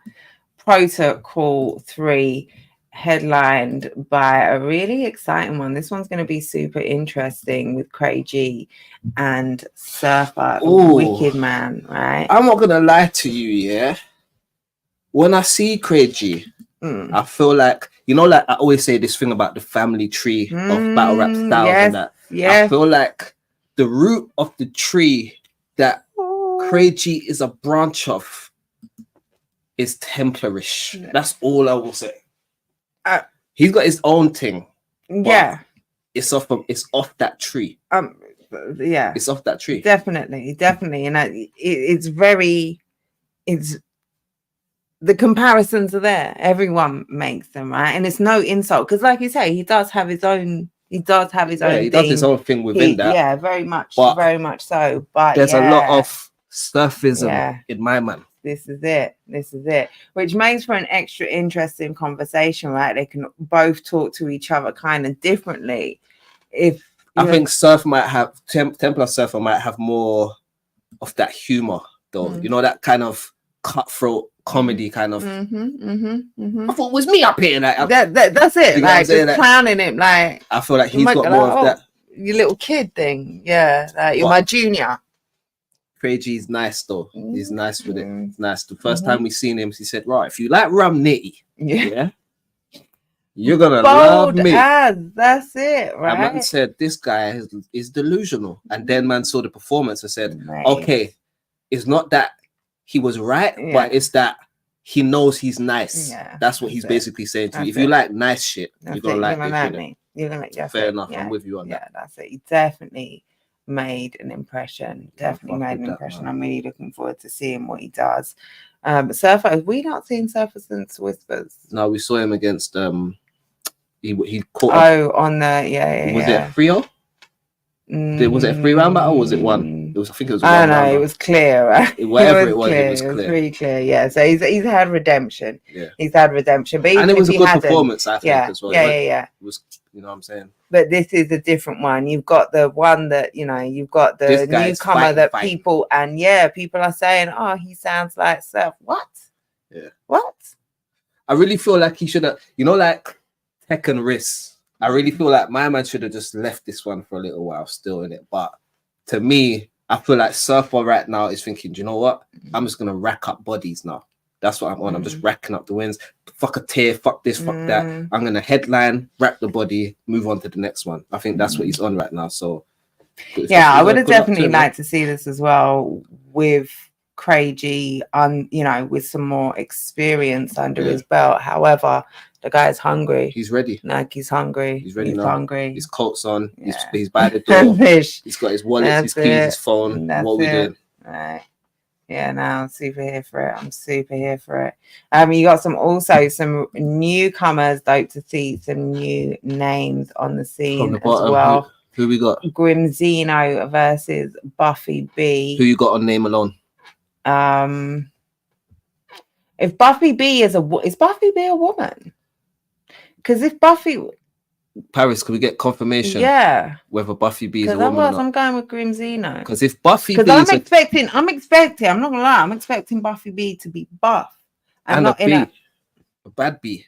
Protocol 3. Headlined by a really exciting one. This one's going to be super interesting with Craig G and Surfer. Wicked man, right? I'm not going to lie to you, when I see Craig G, I feel like, like I always say this thing about the family tree of battle rap styles and that. I feel like the root of the tree that Craig G is a branch of is Templarish. That's all I will say. He's got his own thing. It's off that tree. It's off that tree. Definitely. And it's the comparisons are there. Everyone makes them, right? And it's no insult because, like you say, he does have his own. He does his own thing within that. Yeah, very much so. But there's a lot of surfism in my man. This is it. Which makes for an extra interesting conversation, right? They can both talk to each other kind of differently. I think Surf might have Templar Surfer might have more of that humor, though. You know, that kind of cutthroat comedy kind of. I thought it was me up here. Like, that's it. Like just clowning him. Like I feel like he's got more of that. Your little kid thing. Yeah, like you're my junior. Craig G's nice though. He's nice with it. It's nice. The first time we seen him, he said, "Right, if you like rum nitty, You're gonna love Bold me. as, that's it, And man right? said, this guy is delusional. And then man saw the performance and said, Mate. okay, it's not that he was right, Yeah. but it's that he knows he's nice. Yeah, that's what that's he's it. basically saying to you. That's If you it. like nice shit, That's you're gonna like this shit. me. You're gonna that's Fair it. enough. Yeah. I'm with you on Yeah, that. that's it. He definitely made an impression. Definitely fuck made with an that, impression. man. I'm really looking forward to seeing what he does. Surfer, have we not seen Surfer since Whispers? No, we saw him against he caught On the was it a 3-0? Was it a 3-round battle or was it one? It was, I think it was one. I don't know, round. it was clear, right? Whatever it was clear. Pretty clear, yeah. So he's had redemption. Yeah. He's had redemption. But And it even was if a he good hadn't, performance, I think, yeah, as well. yeah. It was, you know what I'm saying? But this is a different one. You've got the one that, you know, you've got the This guy's newcomer that fighting. people are saying, oh, he sounds like Surf. What? Yeah. What? I really feel like he should have, you know, like Tech and Riss. I really feel like my man should have just left this one for a little while still in it. But to me, I feel like Surfer right now is thinking, do you know what? I'm just gonna rack up bodies now. That's what I'm on. I'm just racking up the wins. Fuck a tear, fuck this, fuck that. I'm gonna headline, rack the body, move on to the next one. I think that's what he's on right now. So yeah, I would have definitely liked to see this as well with Craigie you know, with some more experience under his belt. However, the guy's hungry. He's ready. Like he's hungry. He's ready he's now. hungry. His coat's on. Yeah. He's by the door. He's got his wallet, his keys, his phone. What we doing? Right. Yeah, no, I'm super here for it. I'm super here for it. You got some newcomers, though, to see some new names on the scene as well. Who we got? Grimzino versus Buffy B. Who you got on name alone? If Buffy B is Buffy B a woman? Because if Buffy Paris, can we get confirmation? Yeah. Whether Buffy B is a woman woman or not? I'm going with Grimzino. Because if Buffy B I'm expecting, I'm not gonna lie, I'm expecting Buffy B to be buff. And not a bad B.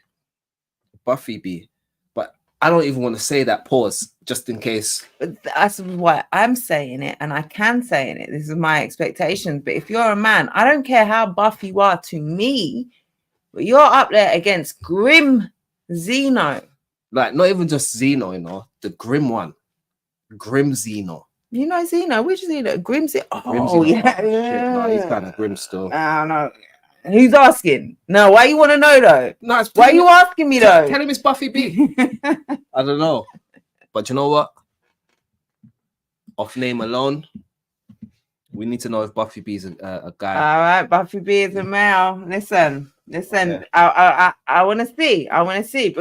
Buffy B. But I don't even want to say that, pause, just in case. That's why I'm saying it, and I can say it. This is my expectations. But if you're a man, I don't care how buff you are to me, but you're up there against Grim Zeno. Like, not even just Zeno, you know, the grim one. Grim Zeno. You know Zeno? Which Zeno? Grim Zeno. Oh, Zeno. yeah. No, he's kind of grim still. I don't know. Who's asking? No, why you want to know, though? No, why are you asking me, though? Tell him it's Buffy B. I don't know. But you know what? Off name alone, we need to know if Buffy B is a guy. All right, Buffy B is a male. Listen. Yeah. I want to see.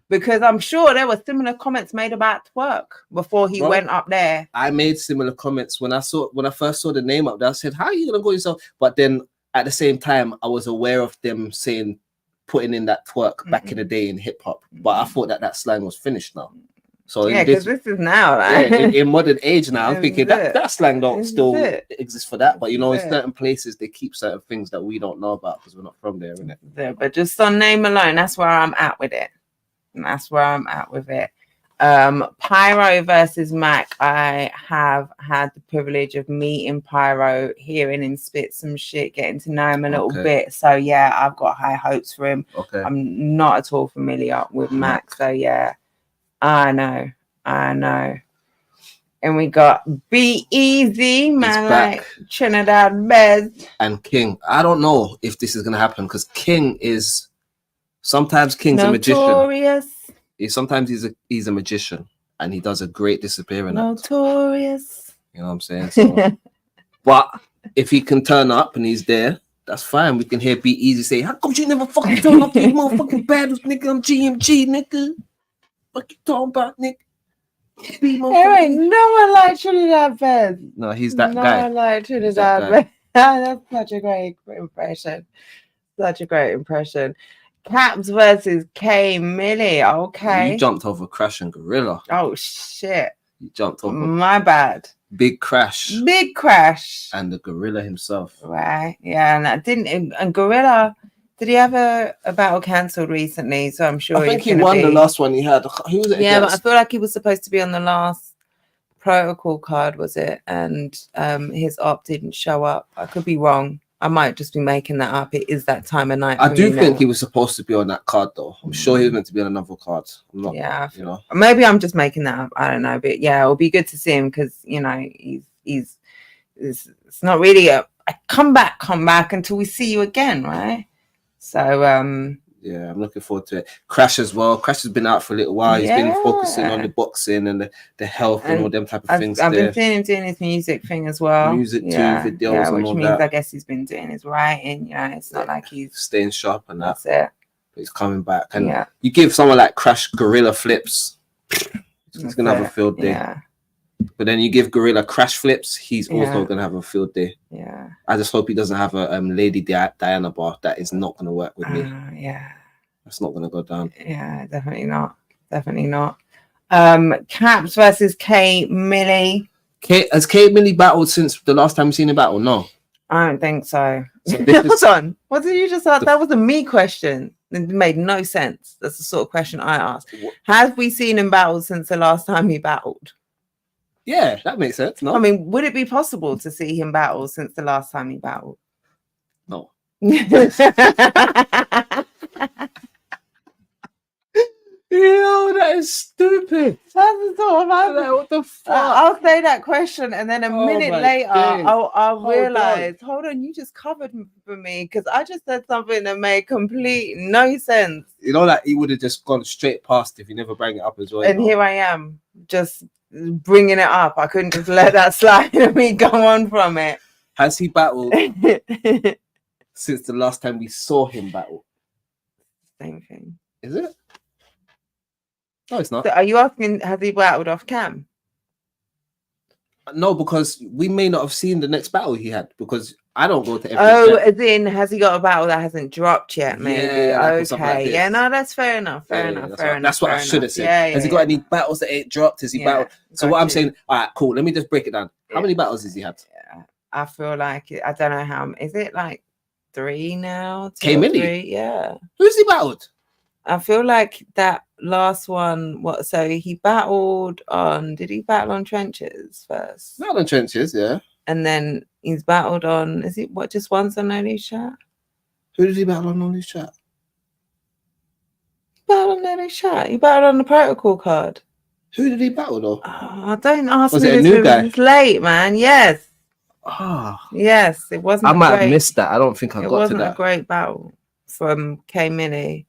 Because I'm sure there were similar comments made about Twerk before he went up there. I made similar comments when I first saw the name up there. I said, "How are you gonna go yourself?" But then at the same time, I was aware of them saying putting in that Twerk back in the day in hip hop. But I thought that slang was finished now. So yeah, because this is now, right? in modern age now, I'm thinking that slang don't still exist for that. But you know, in certain places they keep certain things that we don't know about because we're not from there, innit? Yeah, but just on name alone, that's where I'm at with it. Pyro versus Mac. I have had the privilege of meeting Pyro, hearing him spit some shit, getting to know him a little bit. So yeah, I've got high hopes for him. I'm not at all familiar with Mac. So yeah, I know. And we got Be Easy, man, like Trinidad Bez. And King. I don't know if this is gonna happen because King's a magician. Sometimes he's a magician and he does a great disappearing Notorious. You know what I'm saying? So, but if he can turn up and he's there, that's fine. We can hear Be Easy say, "How come you never fucking turn up, you motherfucking bad nigga? I'm GMG, nigga. What you talking about, nigga? There ain't no one like Trinidad Bez. No, he's that guy. No one like Trinidad Bez. That's such a great impression. Caps versus K Millie. Okay. You jumped over Crash and Gorilla. Oh shit. You jumped over. My bad. Big Crash. And the Gorilla himself. Right. Yeah. And Gorilla, did he have a battle cancelled recently? So I'm sure I think he won the last one he had. Who was it? Yeah, but I feel like he was supposed to be on the last protocol card, was it? And his op didn't show up. I could be wrong. I might just be making that up. It is that time of night. I for do me think now. he was supposed to be on that card, though. I'm sure he was meant to be on another card. I'm not, Yeah, you know. maybe I'm just making that up. I don't know, but yeah, it'll be good to see him because you know it's not really a come back until we see you again, right? So yeah, I'm looking forward to it. Crash as well. Crash has been out for a little while. He's been focusing on the boxing and the health and all them type of things. I've been seeing him doing his music thing as well. Music too, videos and which all means that. I guess he's been doing his writing. You know, it's not like he's staying sharp and that. That's it. But he's coming back. And Yeah. you give someone like Crash gorilla flips, he's gonna have a field day. Yeah. But then you give Gorilla Crash flips, he's also gonna have a field day. Yeah. I just hope he doesn't have a Lady Diana bar. That is not gonna work with me. Yeah. That's not gonna go down. Yeah, definitely not. Definitely not. Caps versus K Millie. Has K Millie battled since the last time we seen a battle? No. I don't think so. So this is- Hold on. What did you just ask? That was a me question. It made no sense. That's the sort of question I asked. Have we seen him battle since the last time he battled? Yeah, that makes sense. No. I mean, would it be possible to see him battle since the last time he battled? No. Yo, that is stupid. That's the sort of answer. What the fuck? I'll say that question, and then a minute my later, days. I'll Hold realize. Hold on, you just covered for me because I just said something that made complete no sense. You know that he would have just gone straight past if he never bring it up as well. And here I am, just bringing it up. I couldn't just let that slide and me go on from it. Has he battled since the last time we saw him battle? Same thing. Is it? No, it's not. So are you asking, has he battled off cam? No, because we may not have seen the next battle he had because I don't go to every Oh, as in, has he got a battle that hasn't dropped yet? Maybe. Yeah, like something like Okay. this. Yeah, no, that's fair enough. Fair Yeah, enough. that's what I should have said. Yeah, has he got any battles that ain't dropped? Has he battled? So got what I'm you. saying, all right, cool. Let me just break it down. How Yeah. many battles has he had? Yeah. I feel like I don't know how. Is it like 3 now? 2 K or Millie? 3? Yeah. Who's he battled? I feel like that last one. What? So he battled on. Did he battle on Trenches first? Not on Trenches, yeah. And then he's battled on. Is it what? Just once on Nelly's chat? Who did he battle on his chat? Battled on Nelly's chat. He battled on the protocol card. Who did he battle though? Oh, don't ask Was me it a this. new guy? It's late, man. Yes. Ah, Yes. It wasn't. I might have great- missed that. I don't think I It got to wasn't a that. great battle from K Millie.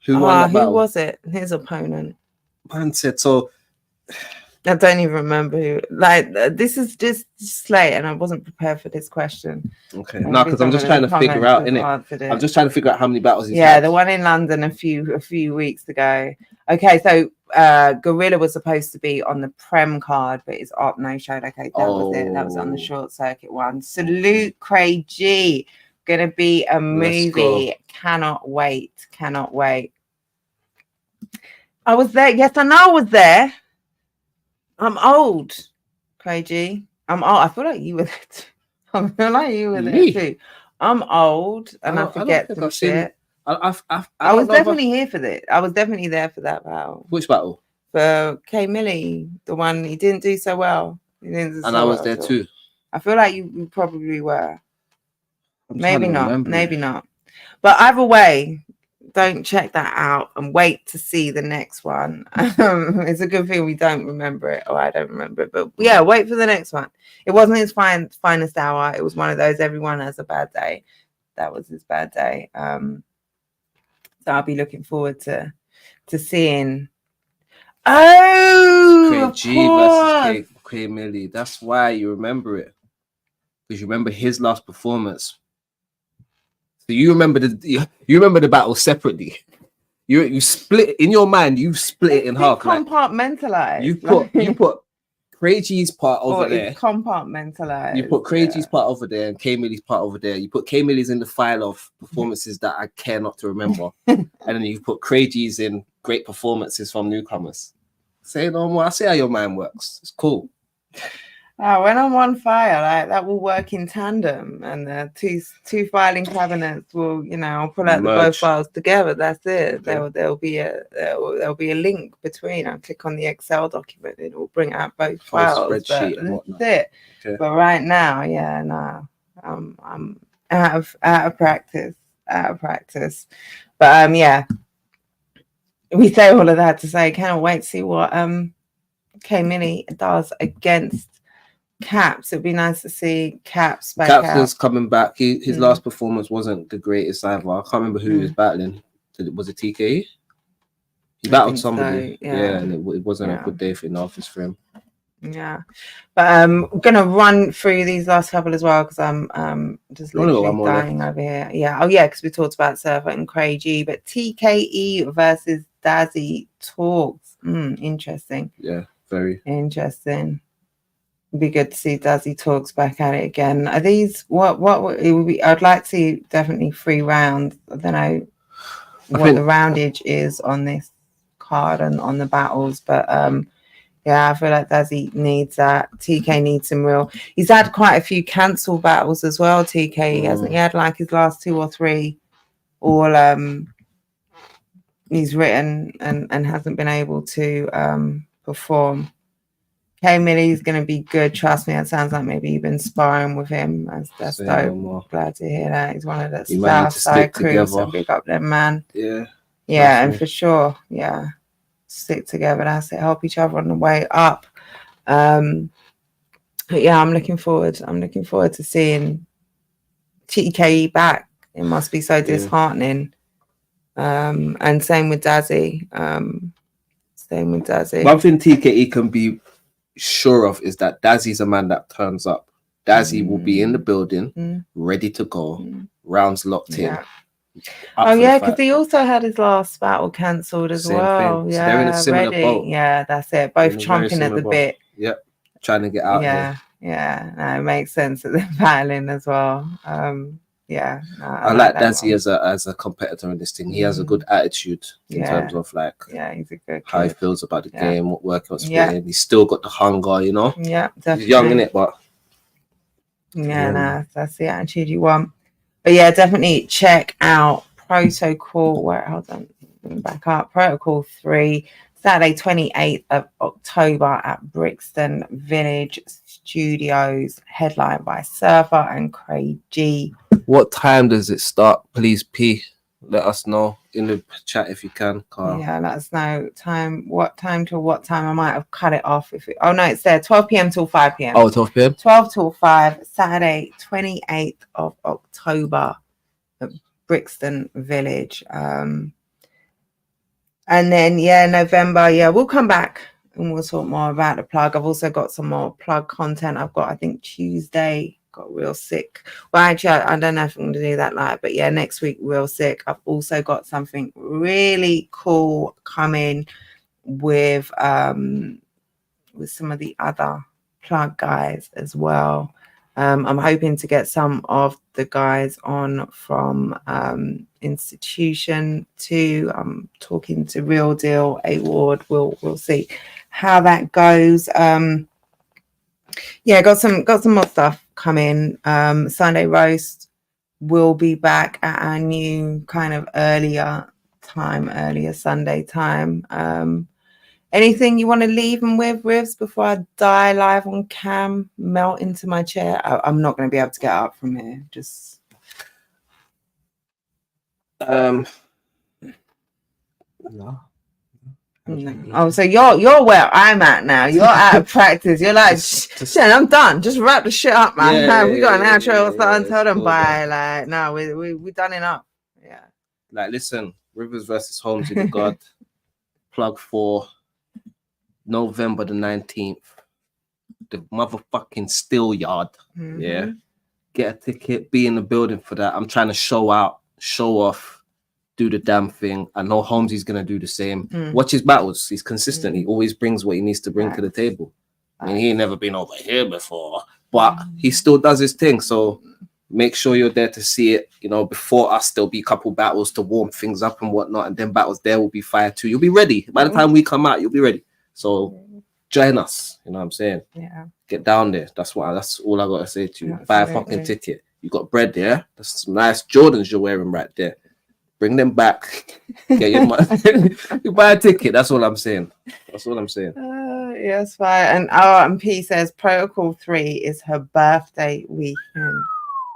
Who won that Who battle? was it? His opponent. Man said so. I don't even remember who. Like this is just late, and I wasn't prepared for this question. Okay, no, because I'm just trying to figure out, innit? I'm just trying to figure out how many battles he's Yeah, had. the one in London a few weeks ago. Okay, so Gorilla was supposed to be on the Prem card, but it's up no showed. Okay, that was it. That was on the Oh. short circuit one. Salute Craig G. Gonna be a Let's movie. Cannot wait. Cannot wait. I was there. Yes, I know I was there. I'm old, Craig G. I'm old. I feel like you were there too. I feel like you were there Me? too. I'm old and I don't forget think some I've seen- shit. I I was don't know if definitely here for this. I was definitely there for that battle. Which battle? For K Millie, the one he didn't do so well. He didn't do And so I was well there at all. too. I feel like you probably were. I'm trying Maybe to not. remember. Maybe not. But either way, don't check that out and wait to see the next one. It's a good thing we don't remember it, or I don't remember it. But yeah, wait for the next one. It wasn't his finest hour. It was one of those everyone has a bad day. That was his bad day. So I'll be looking forward to seeing. Oh, Craig of G course. versus K Millie. That's why you remember it. Because you remember his last performance. So you remember the battle separately. You split in your mind. You split it in half. Like, Compartmentalized. you put Craig G's part over there. Compartmentalized. You put Craig G's yeah. part over there and K Millie's part over there. You put K Millie's in the file of performances that I care not to remember, and then you put Craig G's in great performances from newcomers. Say no more. I see how your mind works. It's cool. When I'm on fire, like that will work in tandem, and the two filing cabinets will, I'll pull out the both Merge. files together. That's it. Okay. There'll be a link between. I'll click on the Excel document. It will bring out both files. spreadsheet But and whatnot. that's it. Okay. But right now, yeah, no, I'm out of practice. But yeah, we say all of that to say cannot wait to see what K Millie does against Caps. It'd be nice to see Caps back Caps out. is coming back. His last performance wasn't the greatest either. I can't remember who he was battling. Was it TKE? He battled somebody. So, yeah, and it wasn't a good day in the office for him. Yeah, but I'm gonna run through these last couple as well because I'm just literally dying over here. Yeah, because we talked about Surfer and Craig, but TKE versus Dazzy Talks. Interesting. Yeah, very interesting. It'd be good to see Dazzy Talks back at it again. Are these what it would be? I'd like to see definitely 3 rounds. I don't know what the roundage is on this card and on the battles, but yeah, I feel like Dazzy needs that. TK needs some real. He's had quite a few cancelled battles as well. TK hasn't. He had like his last 2 or 3, all he's written and hasn't been able to perform. K Millie's going to be good. Trust me. It sounds like maybe you've been sparring with him. That's dope. Glad to hear that. He's one of the Southside crew. So big up them, man. Yeah. Yeah, and for sure. Yeah. Stick together. That's it. Help each other on the way up. But yeah, I'm looking forward to seeing TKE back. It must be so disheartening. And same with Dazzy. One thing TKE can be sure of is that Dazzy's a man that turns up. Dazzy will be in the building, ready to go, rounds locked in. Because he also had his last battle cancelled as well. Thing. Yeah, so they're in a similar boat. Yeah, that's it. Both chomping at the bit. Yep, trying to get out. Yeah. No, it makes sense that they're battling as well. Yeah, I like Dazzy as a competitor in this thing. He has a good attitude in terms of like, he's a good how he feels about the game, what workouts putting. He's still got the hunger, you know. Yeah, definitely. He's young in it, but that's the attitude you want. But yeah, definitely check out Protocol. Hold on, back up. Protocol 3, Saturday 28th of October at Brixton Village Studios, headlined by Surfer and Craig G. What time does it start? Please, P. Let us know in the chat if you can, Carl. Yeah, let us know what time to what time. I might have cut it off no, it's there. 12 p.m. till 5 p.m. Oh, 12 p.m. 12 till 5, Saturday 28th of October at Brixton Village. And then November, we'll come back and we'll talk more about the plug. I've also got some more plug content. I've got, I think, Tuesday got Real Sick. Well, actually, I don't know if I'm going to do that live, but yeah, next week, Real Sick. I've also got something really cool coming with some of the other plug guys as well. I'm hoping to get some of the guys on from Institution 2. I'm talking to Real Deal, A-Ward. We'll see how that goes. Got some more stuff coming. Sunday Roast will be back at our new kind of earlier Sunday time. Anything you want to leave them with, Rivs, before I die live on cam, melt into my chair? I'm not going to be able to get up from here. Just no. Oh, so you're where I'm at now. You're out of practice. You're like, I'm done. Just wrap the shit up, man. We got an outro or something. Tell them bye. Like, no, we done enough. Yeah. Like, listen, Rivers versus Holmzie, the God. Plug for November the 19th. The motherfucking Steel Yard. Yeah. Get a ticket. Be in the building for that. I'm trying to show off. Do the damn thing. I know Holmzie's gonna do the same. Watch his battles. He's consistent. He always brings what he needs to bring to the table. I mean, he ain't never been over here before, but he still does his thing. So make sure you're there to see it. You know, before us, there'll be a couple battles to warm things up and whatnot, and then battles there will be fire too. You'll be ready. By the time we come out, you'll be ready. So join us. You know what I'm saying? Yeah. Get down there. That's all I gotta say to you. Absolutely. Buy a fucking ticket. You got bread there. That's some nice Jordans you're wearing right there. Bring them back. Get your money. You buy a ticket. That's all I'm saying. Yes, fine. And P says Protocol 3 is her birthday weekend.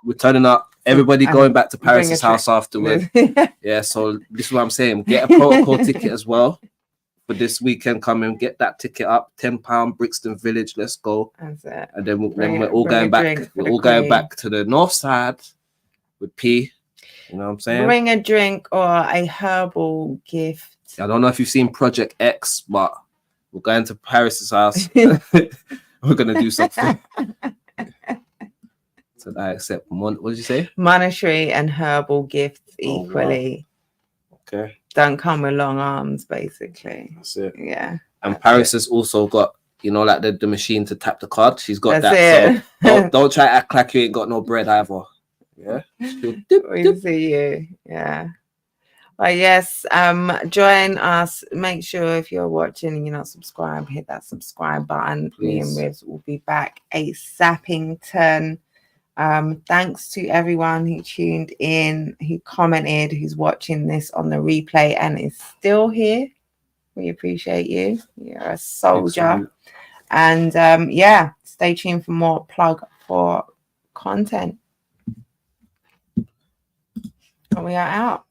We're turning up. everybody going back to bring a Paris's house afterward. drink. Yeah, so this is what I'm saying. Get a protocol ticket as well for this weekend coming. Get that ticket up. £10, Brixton Village. Let's go. That's it. And then Bring we're it- all bring a going back. drink for We're the all going crew. back to the north side with P. You know what I'm saying? Bring a drink or a herbal gift. I don't know if you've seen Project X, but we're going to Paris's house. We're gonna do something. So I accept. What did you say? Monetary and herbal gifts Oh, wow. equally. Okay, Don't come with long arms, basically. that's it. Yeah. And that's Paris it. has also got, you know, like the machine to tap the card. She's got That's that. it. So don't try to act like you ain't got no bread either. Yeah. She'll dip, We dip. see you. Yeah. But yes, join us. Make sure if you're watching and you're not subscribed, hit that subscribe button. Me and Please. Ribs will be back ASAPington. Thanks to everyone who tuned in, who commented, who's watching this on the replay and is still here. We appreciate you. You're a soldier. Excellent. And yeah, stay tuned for more plug for content. And we are out.